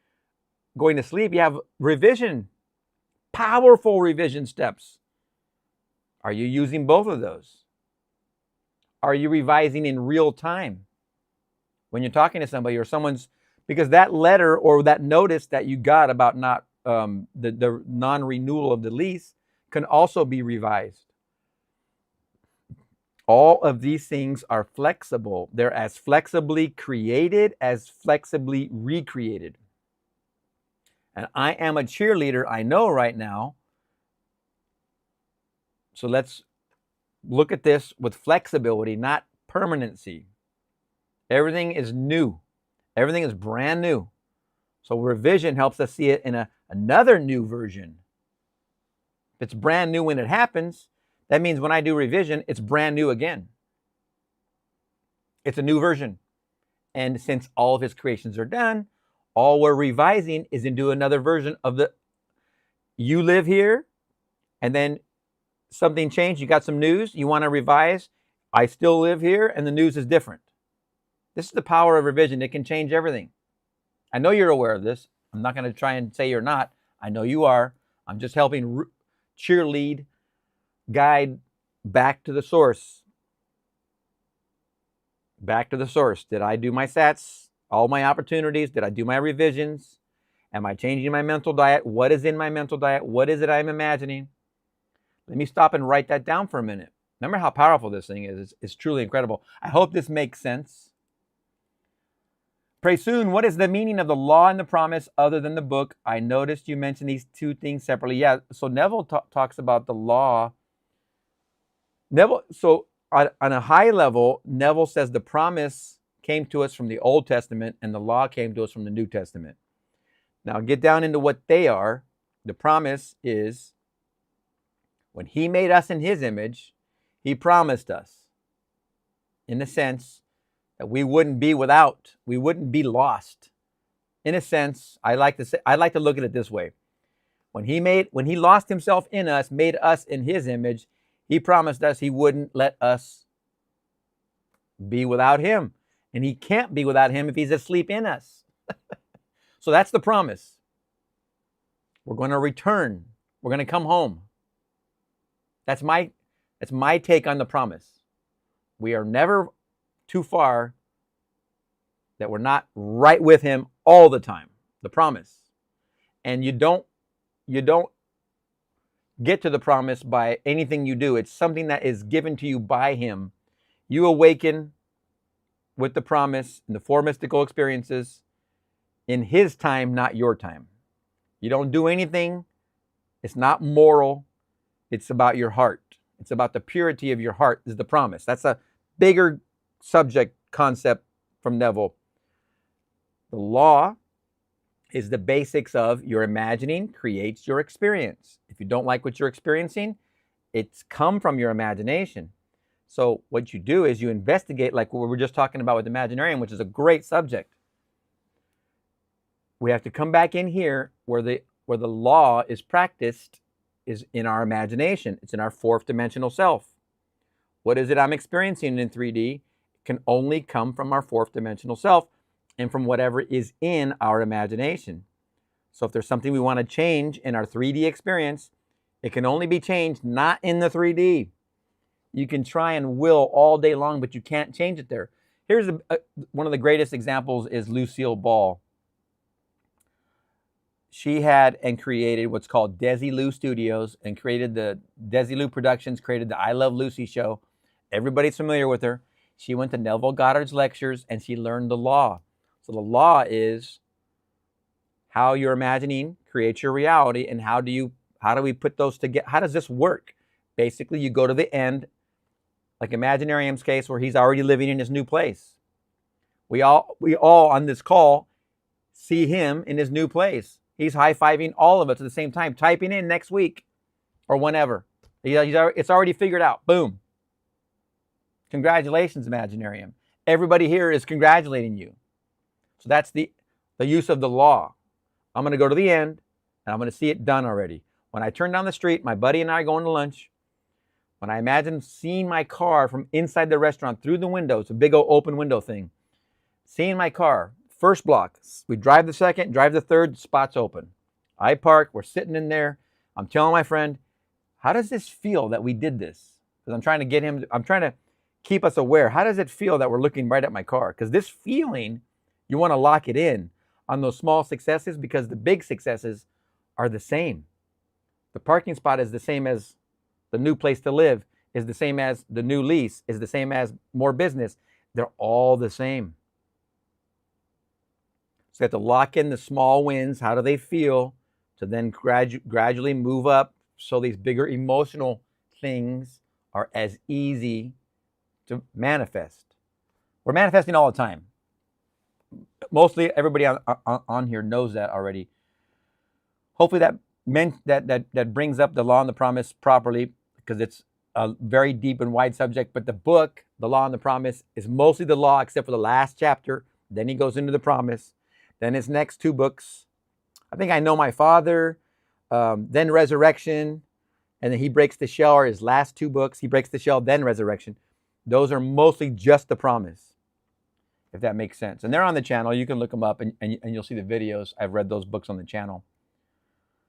going to sleep, you have revision, powerful revision steps. Are you using both of those? Are you revising in real time when you're talking to somebody or someone's, because that letter or that notice that you got about not the non-renewal of the lease can also be revised. All of these things are flexible. They're as flexibly created as flexibly recreated. And I am a cheerleader, I know right now. So let's look at this with flexibility, not permanency. Everything is new. Everything is brand new. So revision helps us see it in another new version. If it's brand new when it happens, that means when I do revision, it's brand new again. It's a new version. And since all of his creations are done, all we're revising is into another version of the, you live here, and then something changed, you got some news, you want to revise, I still live here, and the news is different. This is the power of revision. It can change everything. I know you're aware of this. I'm not going to try and say you're not. I know you are. I'm just helping cheerlead, guide back to the source. Back to the source. Did I do my SATs? All my opportunities? Did I do my revisions? Am I changing my mental diet? What is in my mental diet? What is it I'm imagining? Let me stop and write that down for a minute. Remember how powerful this thing is. It's truly incredible. I hope this makes sense. Pray soon. What is the meaning of the law and the promise other than the book? I noticed you mentioned these 2 things separately. Yeah, so Neville talks about the law. So on a high level, Neville says the promise came to us from the Old Testament and the law came to us from the New Testament. Now get down into what they are. The promise is when he made us in his image, he promised us, in the sense that we wouldn't be without, we wouldn't be lost. In a sense, I like to look at it this way. When he lost himself in us, made us in his image, he promised us he wouldn't let us be without him. And he can't be without him if he's asleep in us. So that's the promise. We're going to return. We're going to come home. That's my take on the promise. We are never too far that we're not right with him all the time. The promise. And you don't get to the promise by anything you do. It's something that is given to you by him. You awaken with the promise in the 4 mystical experiences in his time, not your time. You don't do anything. It's not moral. It's about your heart. It's about the purity of your heart is the promise. That's a bigger subject concept from Neville. The law is the basics of your imagining creates your experience. If you don't like what you're experiencing, it's come from your imagination. So what you do is you investigate, like what we were just talking about with Imaginarium, which is a great subject. We have to come back in here where the law is practiced is in our imagination. It's in our 4th dimensional self. What is it I'm experiencing in 3D? It can only come from our 4th dimensional self and from whatever is in our imagination. So if there's something we want to change in our 3D experience, it can only be changed not in the 3D. You can try and will all day long, but you can't change it there. Here's one of the greatest examples is Lucille Ball. She had and created what's called Desilu Studios and created the Desilu Productions, created the I Love Lucy show. Everybody's familiar with her. She went to Neville Goddard's lectures and she learned the law. So the law is how your imagining creates your reality, and how do we put those together? How does this work? Basically, you go to the end, like Imaginarium's case, where he's already living in his new place. We all on this call see him in his new place. He's high-fiving all of us at the same time, typing in next week or whenever. It's already figured out. Boom. Congratulations, Imaginarium. Everybody here is congratulating you. So that's the use of the law. I'm going to go to the end, and I'm going to see it done already. When I turn down the street, my buddy and I are going to lunch. When I imagine seeing my car from inside the restaurant through the window, it's a big old open window thing. Seeing my car, first block. We drive the second, drive the third, the spot's open. I park, we're sitting in there. I'm telling my friend, how does this feel that we did this? Because I'm trying to keep us aware. How does it feel that we're looking right at my car? Because this feeling, you want to lock it in on those small successes, because the big successes are the same. The parking spot is the same as the new place to live, is the same as the new lease, is the same as more business. They're all the same. So you have to lock in the small wins. How do they feel? To then gradually move up so these bigger emotional things are as easy to manifest. We're manifesting all the time. Mostly everybody on here knows that already. Hopefully that brings up the law and the promise properly, because it's a very deep and wide subject. But the book, The Law and the Promise, is mostly the law except for the last chapter. Then he goes into the promise. Then his next 2 books, I think I Know My Father, then Resurrection, and then he breaks the shell, or his last 2 books, he breaks the shell, then Resurrection. Those are mostly just the promise, if that makes sense. And they're on the channel. You can look them up and you'll see the videos. I've read those books on the channel.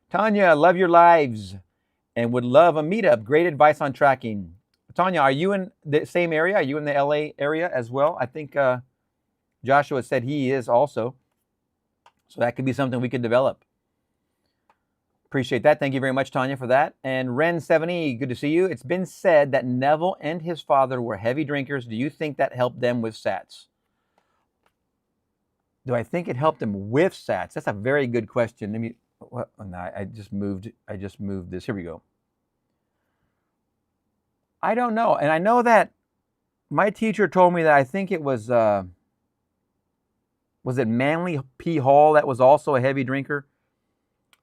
Tanya, love your lives and would love a meetup. Great advice on tracking. Tanya, are you in the same area? Are you in the LA area as well? I think Joshua said he is also. So that could be something we could develop. Appreciate that. Thank you very much, Tanya, for that. And Ren70, good to see you. It's been said that Neville and his father were heavy drinkers. Do you think that helped them with SATs? Do I think it helped them with SATs? That's a very good question. Let me. What? Oh, no, I just moved this. Here we go. I don't know, and I know that my teacher told me that I think it was it Manly P. Hall that was also a heavy drinker?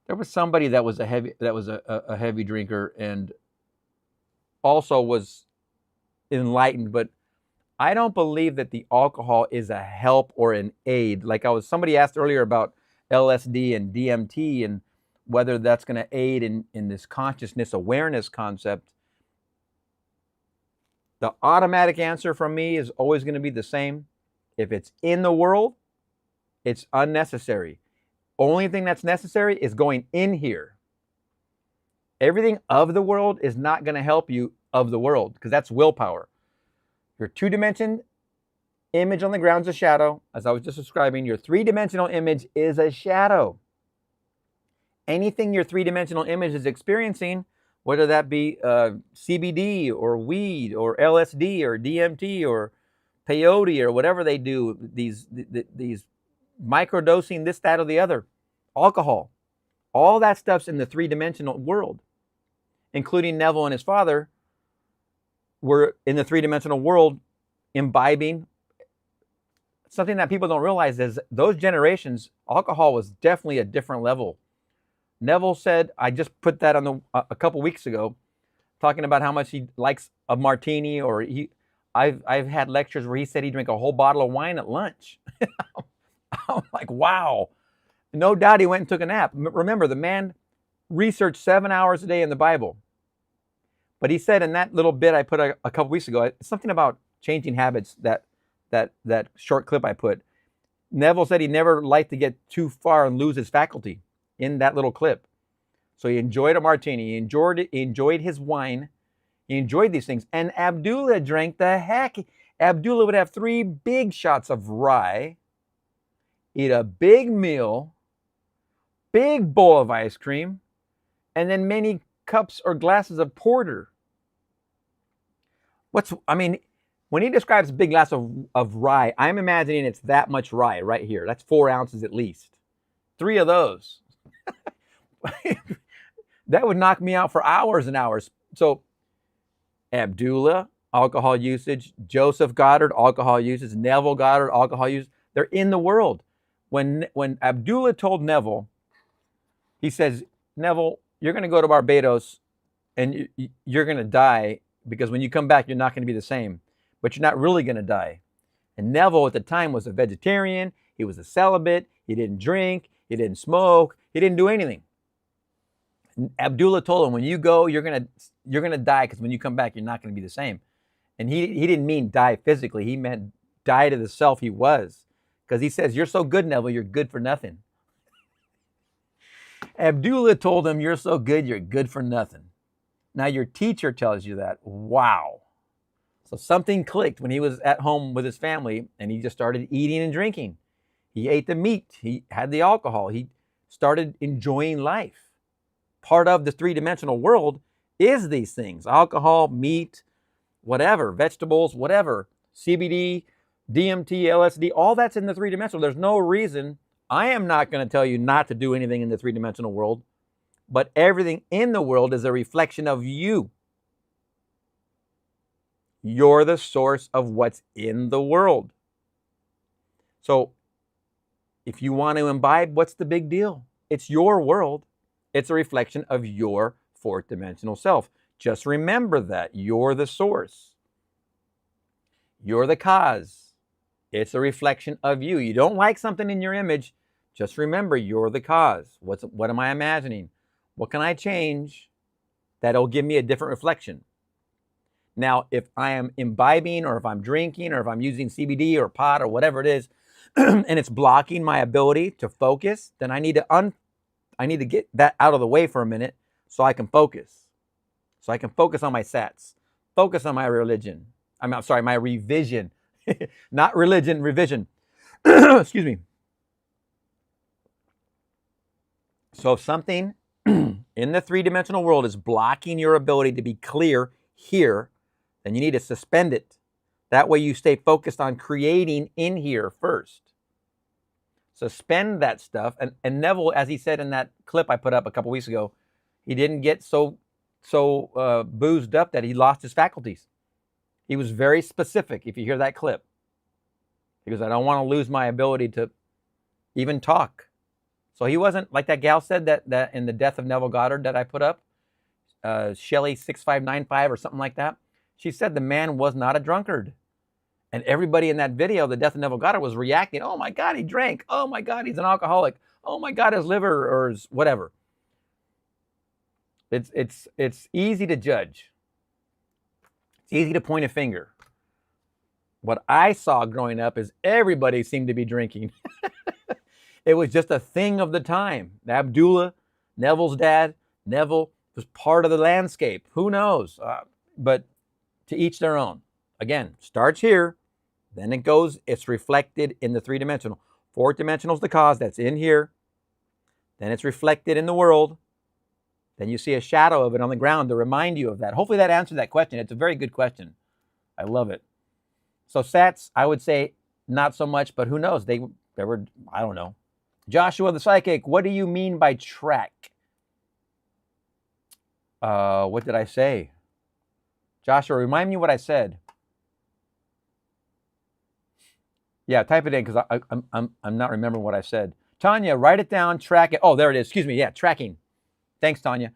There was somebody that was a heavy drinker and also was enlightened, but I don't believe that the alcohol is a help or an aid. Like somebody asked earlier about LSD and DMT and whether that's going to aid in this consciousness awareness concept. The automatic answer from me is always going to be the same. If it's in the world, it's unnecessary. Only thing that's necessary is going in here. Everything of the world is not going to help you of the world, because that's willpower. Your two-dimension image on the ground is a shadow. As I was just describing, your three-dimensional image is a shadow. Anything your three-dimensional image is experiencing, whether that be CBD or weed or LSD or DMT or peyote or whatever they do, these microdosing, this, that, or the other, alcohol, all that stuff's in the three-dimensional world, including Neville and his father were in the three-dimensional world imbibing. Something that people don't realize is those generations, alcohol was definitely a different level. Neville said, I just put that on a couple weeks ago, talking about how much he likes a martini, or I've had lectures where he said he drank a whole bottle of wine at lunch. I'm like, wow. No doubt he went and took a nap. Remember, the man researched 7 hours a day in the Bible. But he said in that little bit I put a couple weeks ago, something about changing habits, that short clip I put. Neville said he never liked to get too far and lose his faculty in that little clip. So he enjoyed a martini, he enjoyed his wine, he enjoyed these things. And Abdullah drank the heck. Abdullah would have 3 big shots of rye, eat a big meal, big bowl of ice cream, and then many cups or glasses of porter. When he describes a big glass of rye, I'm imagining it's that much rye right here. That's 4 ounces at least. 3 of those. That would knock me out for hours and hours. So Abdullah, alcohol usage. Joseph Goddard, alcohol usage. Neville Goddard, alcohol usage. They're in the world. When Abdullah told Neville, he says, Neville, you're going to go to Barbados and you're going to die, because when you come back, you're not going to be the same. But you're not really going to die. And Neville at the time was a vegetarian. He was a celibate. He didn't drink. He didn't smoke. He didn't do anything. And Abdullah told him, when you go, you're gonna die, because when you come back, you're not going to be the same. And he didn't mean die physically. He meant die to the self he was. Because he says, you're so good, Neville, you're good for nothing. Abdullah told him, you're so good, you're good for nothing. Now your teacher tells you that. Wow. So something clicked when he was at home with his family and he just started eating and drinking. He ate the meat. He had the alcohol. He started enjoying life. Part of the three-dimensional world is these things: alcohol, meat, whatever, vegetables, whatever, CBD, DMT, LSD, all that's in the three-dimensional. There's no reason. I am not going to tell you not to do anything in the three-dimensional world, but everything in the world is a reflection of you. You're the source of what's in the world. So if you want to imbibe, what's the big deal? It's your world. It's a reflection of your fourth-dimensional self. Just remember that. You're the source. You're the cause. It's a reflection of you. You don't like something in your image, just remember you're the cause. What am I imagining? What can I change that'll give me a different reflection? Now, if I am imbibing, or if I'm drinking, or if I'm using CBD or pot or whatever it is, and it's blocking my ability to focus, then I need to get that out of the way for a minute so I can focus. So I can focus on my sats, focus on my religion. I'm sorry, my revision. Not religion, revision. Excuse me. So if something in the three-dimensional world is blocking your ability to be clear here, then you need to suspend it. That way you stay focused on creating in here first. Suspend that stuff. And Neville, as he said in that clip I put up a couple weeks ago, he didn't get so boozed up that he lost his faculties. He was very specific, if you hear that clip. He goes, I don't want to lose my ability to even talk. So he wasn't, like that gal said that in the death of Neville Goddard that I put up, Shelly 6595 or something like that. She said the man was not a drunkard. And everybody in that video, the death of Neville Goddard, was reacting. Oh my God, he drank. Oh my God, he's an alcoholic. Oh my God, his liver or his whatever. It's easy to judge. It's easy to point a finger. What I saw growing up is everybody seemed to be drinking. It was just a thing of the time. Abdullah, Neville's dad, Neville was part of the landscape. Who knows? But to each their own. Again, starts here, then it goes, it's reflected in the three-dimensional. Fourth dimensional is the cause, that's in here. Then it's reflected in the world. Then you see a shadow of it on the ground to remind you of that. Hopefully that answered that question. It's a very good question. I love it. So sats, I would say not so much, but who knows? They were, I don't know. Joshua the Psychic, what do you mean by track? What did I say? Joshua, remind me what I said. Yeah, type it in because I'm not remembering what I said. Tanya, write it down, track it. Oh, there it is. Excuse me. Yeah, tracking. Thanks, Tanya.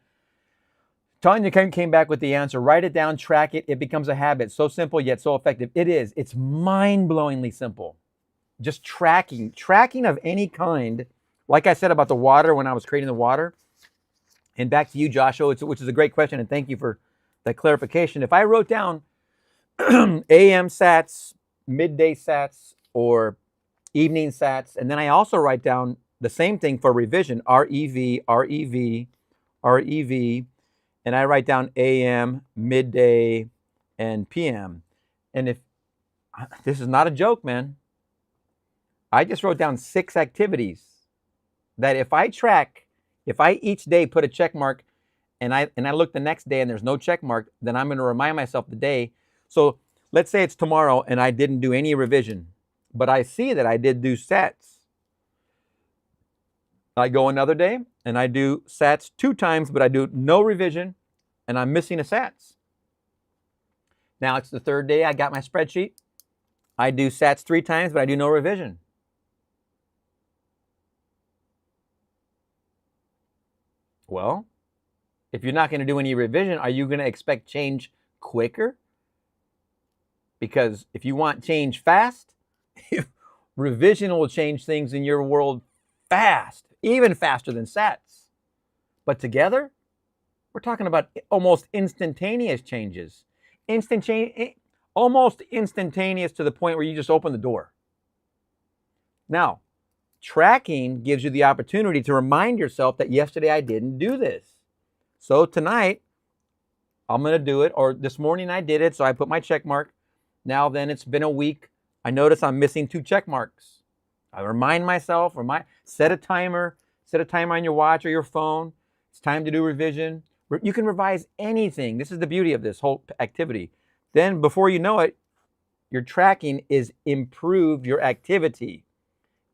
Tanya came back with the answer. Write it down, track it. It becomes a habit. So simple yet so effective. It is. It's mind-blowingly simple. Just tracking of any kind. Like I said about the water when I was creating the water. And back to you, Joshua, which is a great question, and thank you for that clarification. If I wrote down AM sats, midday sats, or evening sats, and then I also write down the same thing for revision, REV, REV, REV, and I write down AM, midday, and PM. And if this is not a joke, man, I just wrote down 6 activities that if I track, if I each day put a check mark and I look the next day and there's no check mark, then I'm going to remind myself the day. So let's say it's tomorrow and I didn't do any revision, but I see that I did do sats. I go another day and I do sats 2 times, but I do no revision and I'm missing a sats. Now it's the 3rd day, I got my spreadsheet. I do sats 3 times, but I do no revision. Well, if you're not going to do any revision, are you going to expect change quicker? Because if you want change fast, revision will change things in your world fast, even faster than sats. But together, we're talking about almost instantaneous changes. Almost instantaneous to the point where you just open the door. Now, tracking gives you the opportunity to remind yourself that yesterday I didn't do this. So tonight, I'm going to do it. Or this morning I did it, so I put my check mark. Now then, it's been a week. I notice I'm missing 2 check marks. I remind myself, set a timer on your watch or your phone. It's time to do revision. You can revise anything. This is the beauty of this whole activity. Then before you know it, your tracking is improved your activity.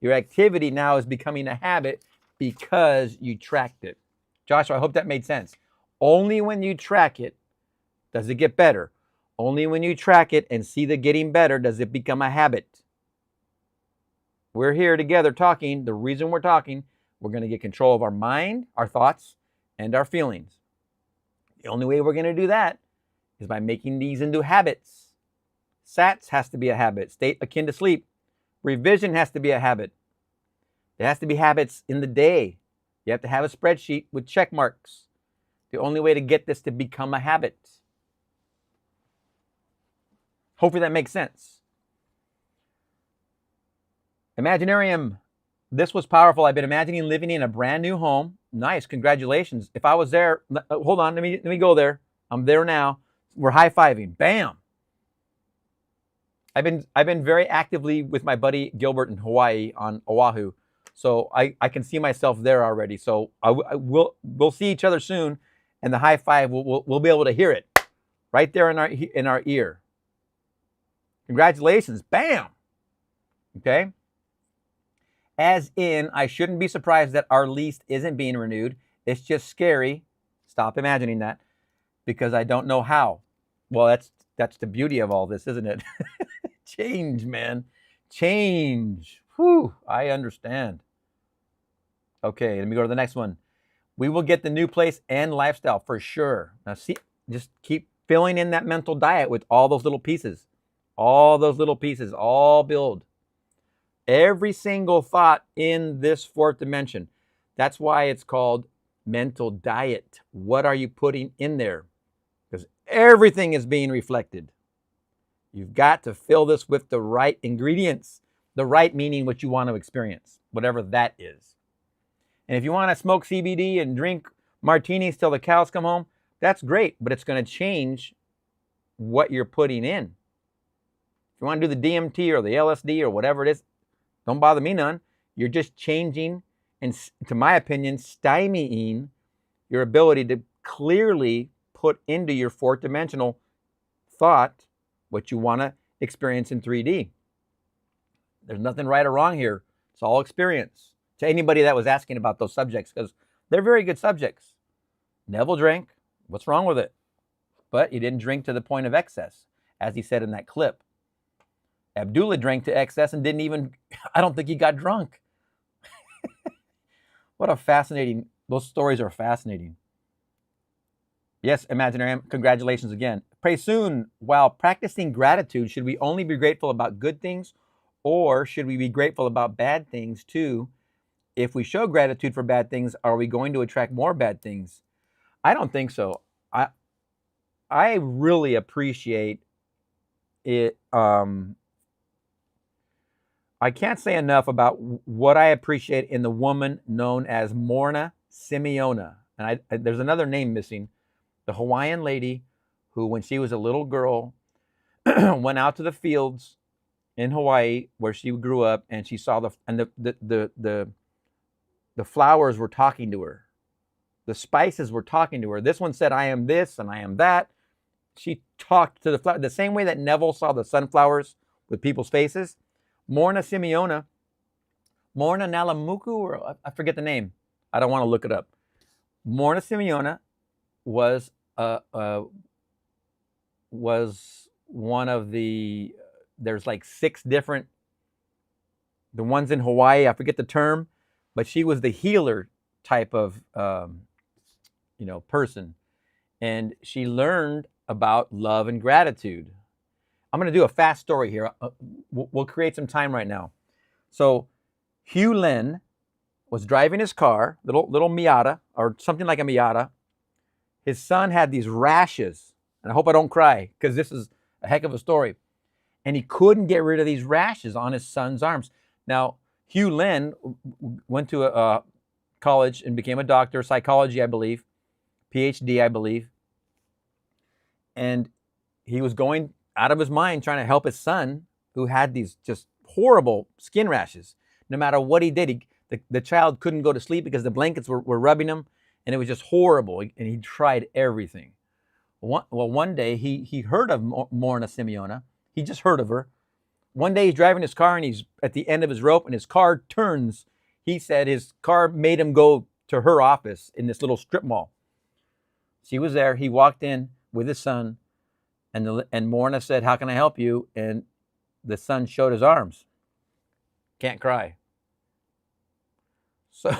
Your activity now is becoming a habit because you tracked it. Joshua, I hope that made sense. Only when you track it does it get better. Only when you track it and see the getting better does it become a habit. We're here together talking. The reason we're talking, we're going to get control of our mind, our thoughts, and our feelings. The only way we're going to do that is by making these into habits. Sats has to be a habit, state akin to sleep. Revision has to be a habit. There has to be habits in the day. You have to have a spreadsheet with check marks. The only way to get this to become a habit. Hopefully that makes sense. Imaginarium. This was powerful. I've been imagining living in a brand new home. Nice. Congratulations. If I was there, hold on. Let me go there. I'm there now. We're high-fiving. Bam. I've been very actively with my buddy Gilbert in Hawaii on Oahu. So I can see myself there already. So we'll see each other soon, and the high five we'll be able to hear it right there in our ear. Congratulations, bam. Okay. As in, I shouldn't be surprised that our lease isn't being renewed. It's just scary. Stop imagining that, because I don't know how. Well, that's the beauty of all this, isn't it? Change, man. Change. Whew, I understand. Okay, let me go to the next one. We will get the new place and lifestyle for sure. Now, see, just keep filling in that mental diet with all those little pieces. All those little pieces, all build. Every single thought in this 4th dimension. That's why it's called mental diet. What are you putting in there? Because everything is being reflected. You've got to fill this with the right ingredients. The right meaning what you want to experience, whatever that is. And if you want to smoke CBD and drink martinis till the cows come home, that's great, but it's going to change what you're putting in. If you want to do the DMT or the LSD or whatever it is, don't bother me none. You're just changing and, to my opinion, stymieing your ability to clearly put into your fourth dimensional thought what you want to experience in 3D. There's nothing right or wrong here. It's all experience. To anybody that was asking about those subjects, because they're very good subjects. Neville drank. What's wrong with it? But he didn't drink to the point of excess, as he said in that clip. Abdullah drank to excess and didn't even, I don't think he got drunk. What a fascinating, those stories are fascinating. Yes, Imaginary, congratulations again. Pray soon. While practicing gratitude, should we only be grateful about good things, or should we be grateful about bad things too? If we show gratitude for bad things, are we going to attract more bad things? I don't think so. I really appreciate it. I can't say enough about what I appreciate in the woman known as Morna Simeona. And there's another name missing. The Hawaiian lady who, when she was a little girl, went out to the fields in Hawaii where she grew up, and she saw the flowers were talking to her. The spices were talking to her. This one said, I am this and I am that. She talked to the flower the same way that Neville saw the sunflowers with people's faces. Morna Simeona, Morna Nalamuku, or I forget the name. I don't want to look it up. Morna Simeona was one of the, there's like 6 different, the ones in Hawaii, I forget the term, but she was the healer type of person, and she learned about love and gratitude. I'm going to do a fast story here. We'll create some time right now. So Hugh Lin was driving his car, little Miata, or something like a Miata. His son had these rashes, and I hope I don't cry because this is a heck of a story. And he couldn't get rid of these rashes on his son's arms. Now, Hugh Lin went to a college and became a doctor, psychology, I believe, PhD, I believe. And he was going out of his mind trying to help his son who had these just horrible skin rashes. No matter what he did, the child couldn't go to sleep because the blankets were rubbing him, and it was just horrible. And he tried everything. One day he heard of Morna Simeona. He just heard of her. One day he's driving his car and he's at the end of his rope and his car turns. He said his car made him go to her office in this little strip mall. She was there. He walked in with his son, and Morna said, how can I help you? And the son showed his arms. Can't cry. So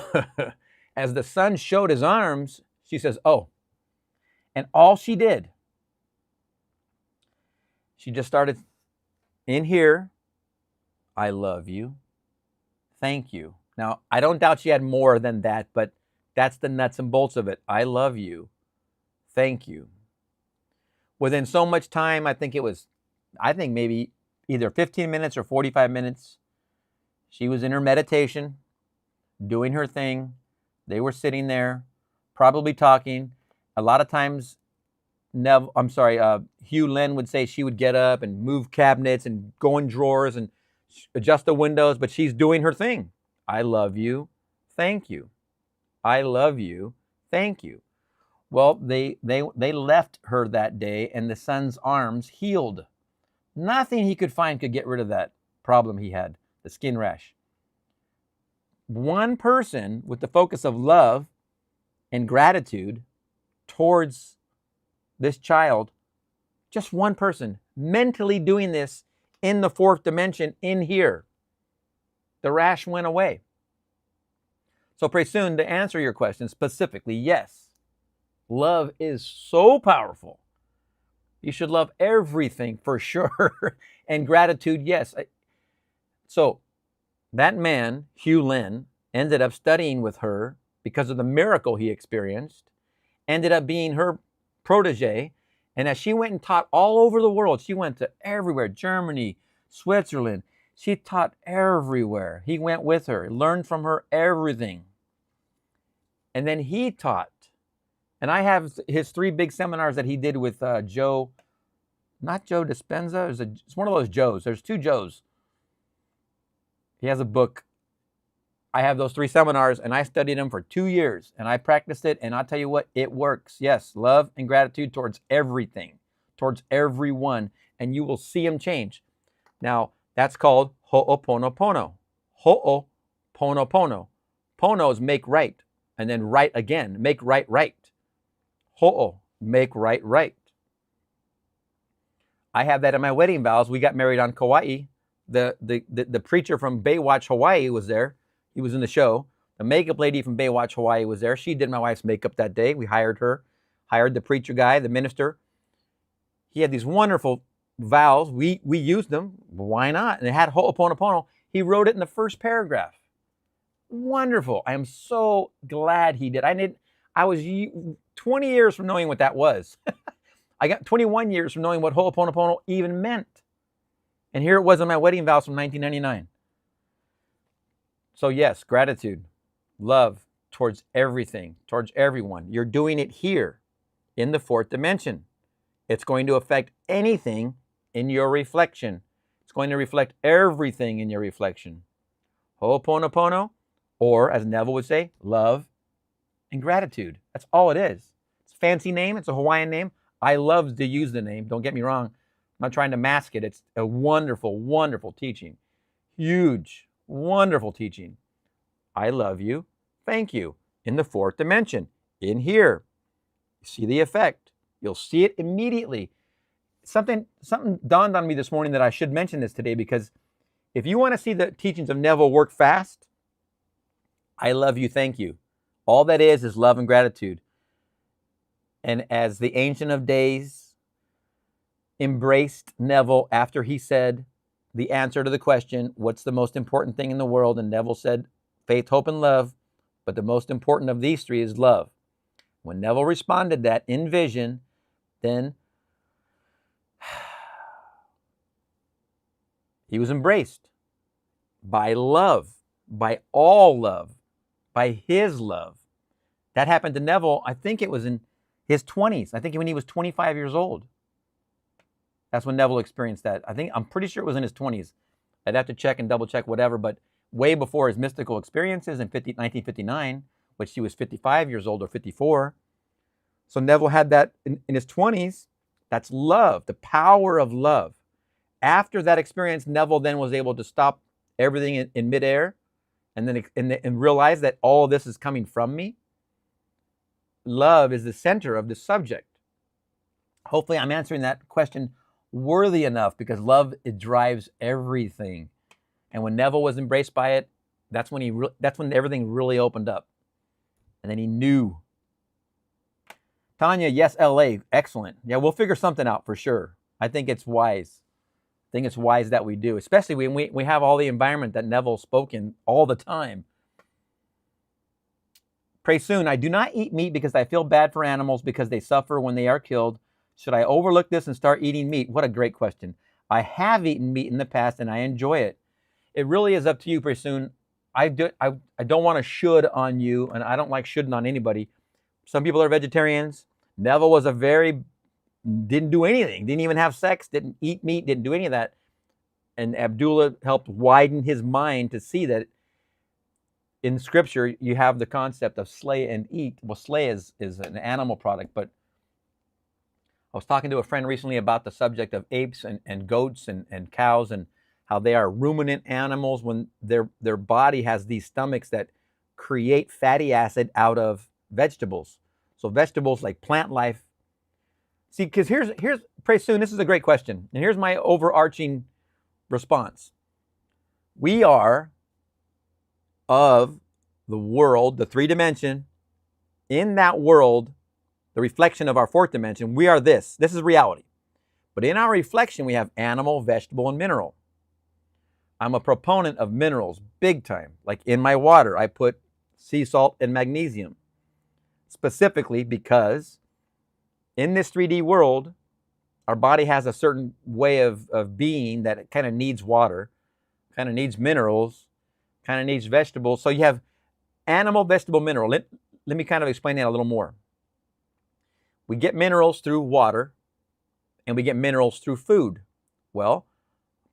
as the son showed his arms, she says, oh. And all she did, she just started in here, I love you, thank you. Now, I don't doubt she had more than that, but that's the nuts and bolts of it. I love you, thank you. Within so much time, I think maybe either 15 minutes or 45 minutes, she was in her meditation, doing her thing. They were sitting there, probably talking. A lot of times, Hugh Lin would say she would get up and move cabinets and go in drawers and adjust the windows, but she's doing her thing. I love you, thank you. I love you, thank you. Well, they left her that day, and the son's arms healed. Nothing he could find could get rid of that problem he had, the skin rash. One person with the focus of love and gratitude towards this child, just one person mentally doing this in the fourth dimension in here, the rash went away. So pray soon, to answer your question specifically, yes. Love is so powerful. You should love everything for sure. And gratitude, yes. So that man, Hugh Lin, ended up studying with her because of the miracle he experienced, ended up being her protege. And as she went and taught all over the world, she went to everywhere, Germany, Switzerland. She taught everywhere. He went with her, learned from her everything. And then he taught. And I have his 3 big seminars that he did with Joe Not Joe Dispenza. It's one of those Joes. There's two Joes. He has a book. I have those 3 seminars, and I studied them for 2 years, and I practiced it, and I'll tell you what, it works. Yes, love and gratitude towards everything, towards everyone, and you will see them change. Now, that's called ho'oponopono. Ho'oponopono. Pono is make right, and then right again. Make right, right. Ho'o, make right, right. I have that in my wedding vows. We got married on Kauai. The preacher from Baywatch, Hawaii was there. He was in the show. The makeup lady from Baywatch, Hawaii was there. She did my wife's makeup that day. We hired her, hired the preacher guy, the minister. He had these wonderful vows. We used them. Why not? And it had ho'oponopono. He wrote it in the first paragraph. Wonderful. I am so glad he did. I was 20 years from knowing what that was. I got 21 years from knowing what ho'oponopono even meant. And here it was in my wedding vows from 1999. So yes, gratitude, love towards everything, towards everyone. You're doing it here in the 4th dimension. It's going to affect anything in your reflection. It's going to reflect everything in your reflection. Ho'oponopono, or as Neville would say, love and gratitude. That's all it is. It's a fancy name. It's a Hawaiian name. I love to use the name. Don't get me wrong. I'm not trying to mask it. It's a wonderful, wonderful teaching. Huge, wonderful teaching. I love you. Thank you. In the 4th dimension. In here. See the effect. You'll see it immediately. Something dawned on me this morning that I should mention this today, because if you want to see the teachings of Neville work fast, I love you, thank you. All that is love and gratitude. And as the Ancient of Days embraced Neville after he said the answer to the question, what's the most important thing in the world? And Neville said, faith, hope, and love. But the most important of these 3 is love. When Neville responded that in vision, then he was embraced by love, by all love, by his love. That happened to Neville, I think it was in his 20s. I think when he was 25 years old. That's when Neville experienced that. I'm pretty sure it was in his 20s. I'd have to check and double check whatever, but way before his mystical experiences in 1959, which he was 55 years old or 54. So Neville had that in his 20s. That's love, the power of love. After that experience, Neville then was able to stop everything in midair and then realize that all of this is coming from me. Love is the center of the subject. Hopefully I'm answering that question worthy enough, because love, it drives everything. And when Neville was embraced by it, that's when everything really opened up. And then he knew. Tanya, yes, LA, excellent. Yeah, we'll figure something out for sure. I think it's wise. I think it's wise that we do, especially when we have all the environment that Neville spoke in all the time. Pray soon. I do not eat meat because I feel bad for animals because they suffer when they are killed. Should I overlook this and start eating meat? What a great question. I have eaten meat in the past and I enjoy it. It really is up to you, Pray soon. I don't want to should on you, and I don't like shoulding on anybody. Some people are vegetarians. Neville was didn't do anything, didn't even have sex, didn't eat meat, didn't do any of that. And Abdullah helped widen his mind to see that in Scripture, you have the concept of slay and eat. Well, slay is an animal product, but I was talking to a friend recently about the subject of apes and goats and cows, and how they are ruminant animals when their body has these stomachs that create fatty acid out of vegetables. So vegetables like plant life. See, because here's Pray soon, this is a great question. And here's my overarching response. We are of the world, the 3 dimension. In that world, the reflection of our 4th dimension, we are this. This is reality. But in our reflection, we have animal, vegetable, and mineral. I'm a proponent of minerals, big time. Like in my water, I put sea salt and magnesium. Specifically because in this 3D world, our body has a certain way of being that it kind of needs water, kind of needs minerals, kind of needs vegetables. So you have animal, vegetable, mineral. Let me kind of explain that a little more. We get minerals through water, and we get minerals through food. Well,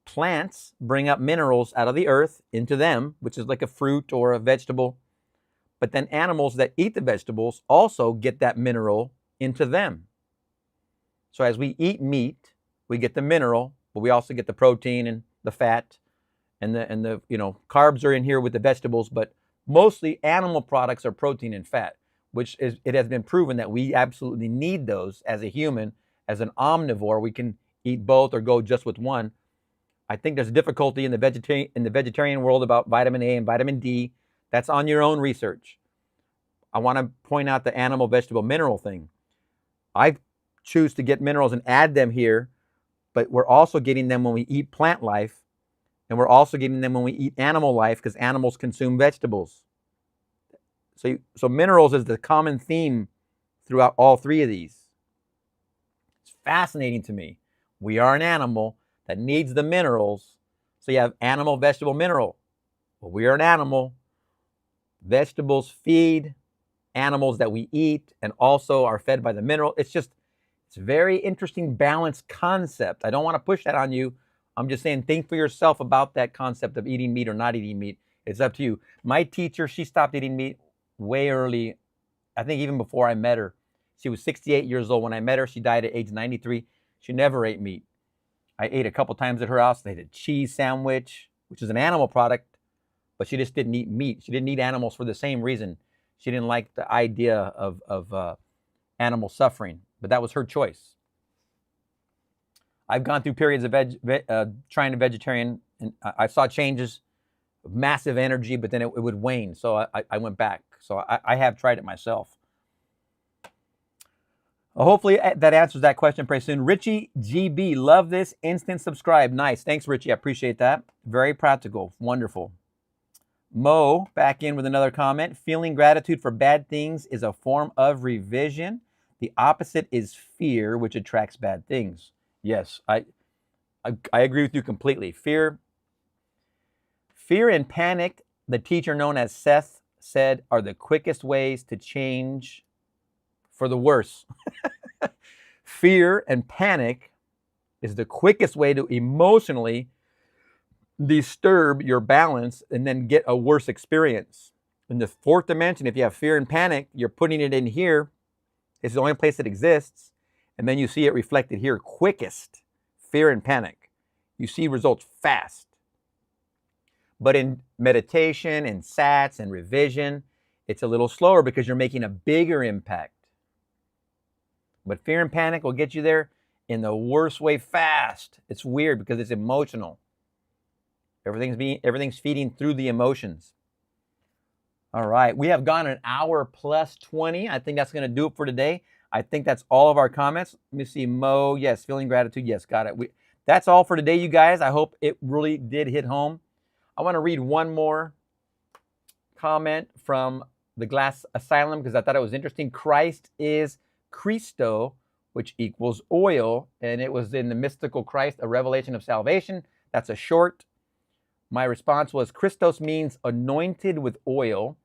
plants bring up minerals out of the earth into them, which is like a fruit or a vegetable. But then animals that eat the vegetables also get that mineral into them. So as we eat meat, we get the mineral, but we also get the protein and the fat, and the carbs are in here with the vegetables, but mostly animal products are protein and fat, which is, it has been proven that we absolutely need those as a human. As an omnivore, we can eat both or go just with one. I think there's difficulty in the vegetarian world about vitamin A and vitamin D. That's on your own research. I want to point out the animal, vegetable, mineral thing. I choose to get minerals and add them here, but we're also getting them when we eat plant life, and we're also getting them when we eat animal life, because animals consume vegetables. So minerals is the common theme throughout all three of these. It's fascinating to me. We are an animal that needs the minerals. So you have animal, vegetable, mineral. Well, we are an animal. Vegetables feed animals that we eat and also are fed by the mineral. It's a very interesting, balanced concept. I don't want to push that on you. I'm just saying, think for yourself about that concept of eating meat or not eating meat. It's up to you. My teacher, she stopped eating meat way early. I think even before I met her. She was 68 years old when I met her. She died at age 93. She never ate meat. I ate a couple times at her house. They had a cheese sandwich, which is an animal product, but she just didn't eat meat. She didn't eat animals for the same reason. She didn't like the idea of animal suffering, but that was her choice. I've gone through periods of trying to vegetarian, and I saw changes, massive energy, but then it would wane. So I went back. So I have tried it myself. Hopefully that answers that question pretty soon. Richie GB, love this. Instant subscribe. Nice. Thanks, Richie. I appreciate that. Very practical. Wonderful. Mo, back in with another comment. Feeling gratitude for bad things is a form of revision. The opposite is fear, which attracts bad things. Yes, I agree with you completely. Fear and panic, the teacher known as Seth said, are the quickest ways to change for the worse. Fear and panic is the quickest way to emotionally disturb your balance and then get a worse experience. In the fourth dimension, if you have fear and panic, you're putting it in here. It's the only place it exists. And then you see it reflected here quickest. Fear and panic. You see results fast. But in meditation and sats and revision, it's a little slower because you're making a bigger impact. But fear and panic will get you there in the worst way fast. It's weird because it's emotional. Everything's feeding through the emotions. All right, we have gone an hour plus 20. I think that's going to do it for today. I think that's all of our comments. Let me see, Mo. Yes, feeling gratitude. Yes, got it. That's all for today, you guys. I hope it really did hit home. I want to read one more comment from the Glass Asylum because I thought it was interesting. Christ is Christo, which equals oil, and it was in the mystical Christ, a revelation of salvation. That's a short. My response was, Christos means anointed with oil,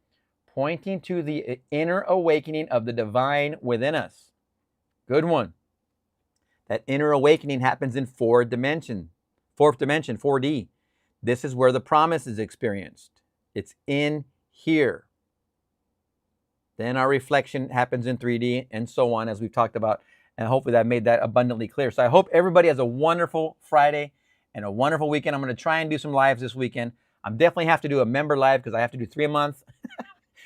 pointing to the inner awakening of the divine within us. Good one. That inner awakening happens in fourth dimension, 4D. This is where the promise is experienced. It's in here. Then our reflection happens in 3D and so on, as we've talked about. And hopefully that made that abundantly clear. So I hope everybody has a wonderful Friday and a wonderful weekend. I'm going to try and do some lives this weekend. I'm definitely have to do a member live because I have to do 3 a month.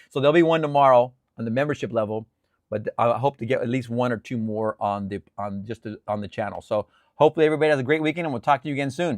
So there'll be one tomorrow on the membership level, but I hope to get at least 1 or 2 more on the channel. So hopefully everybody has a great weekend, and we'll talk to you again soon.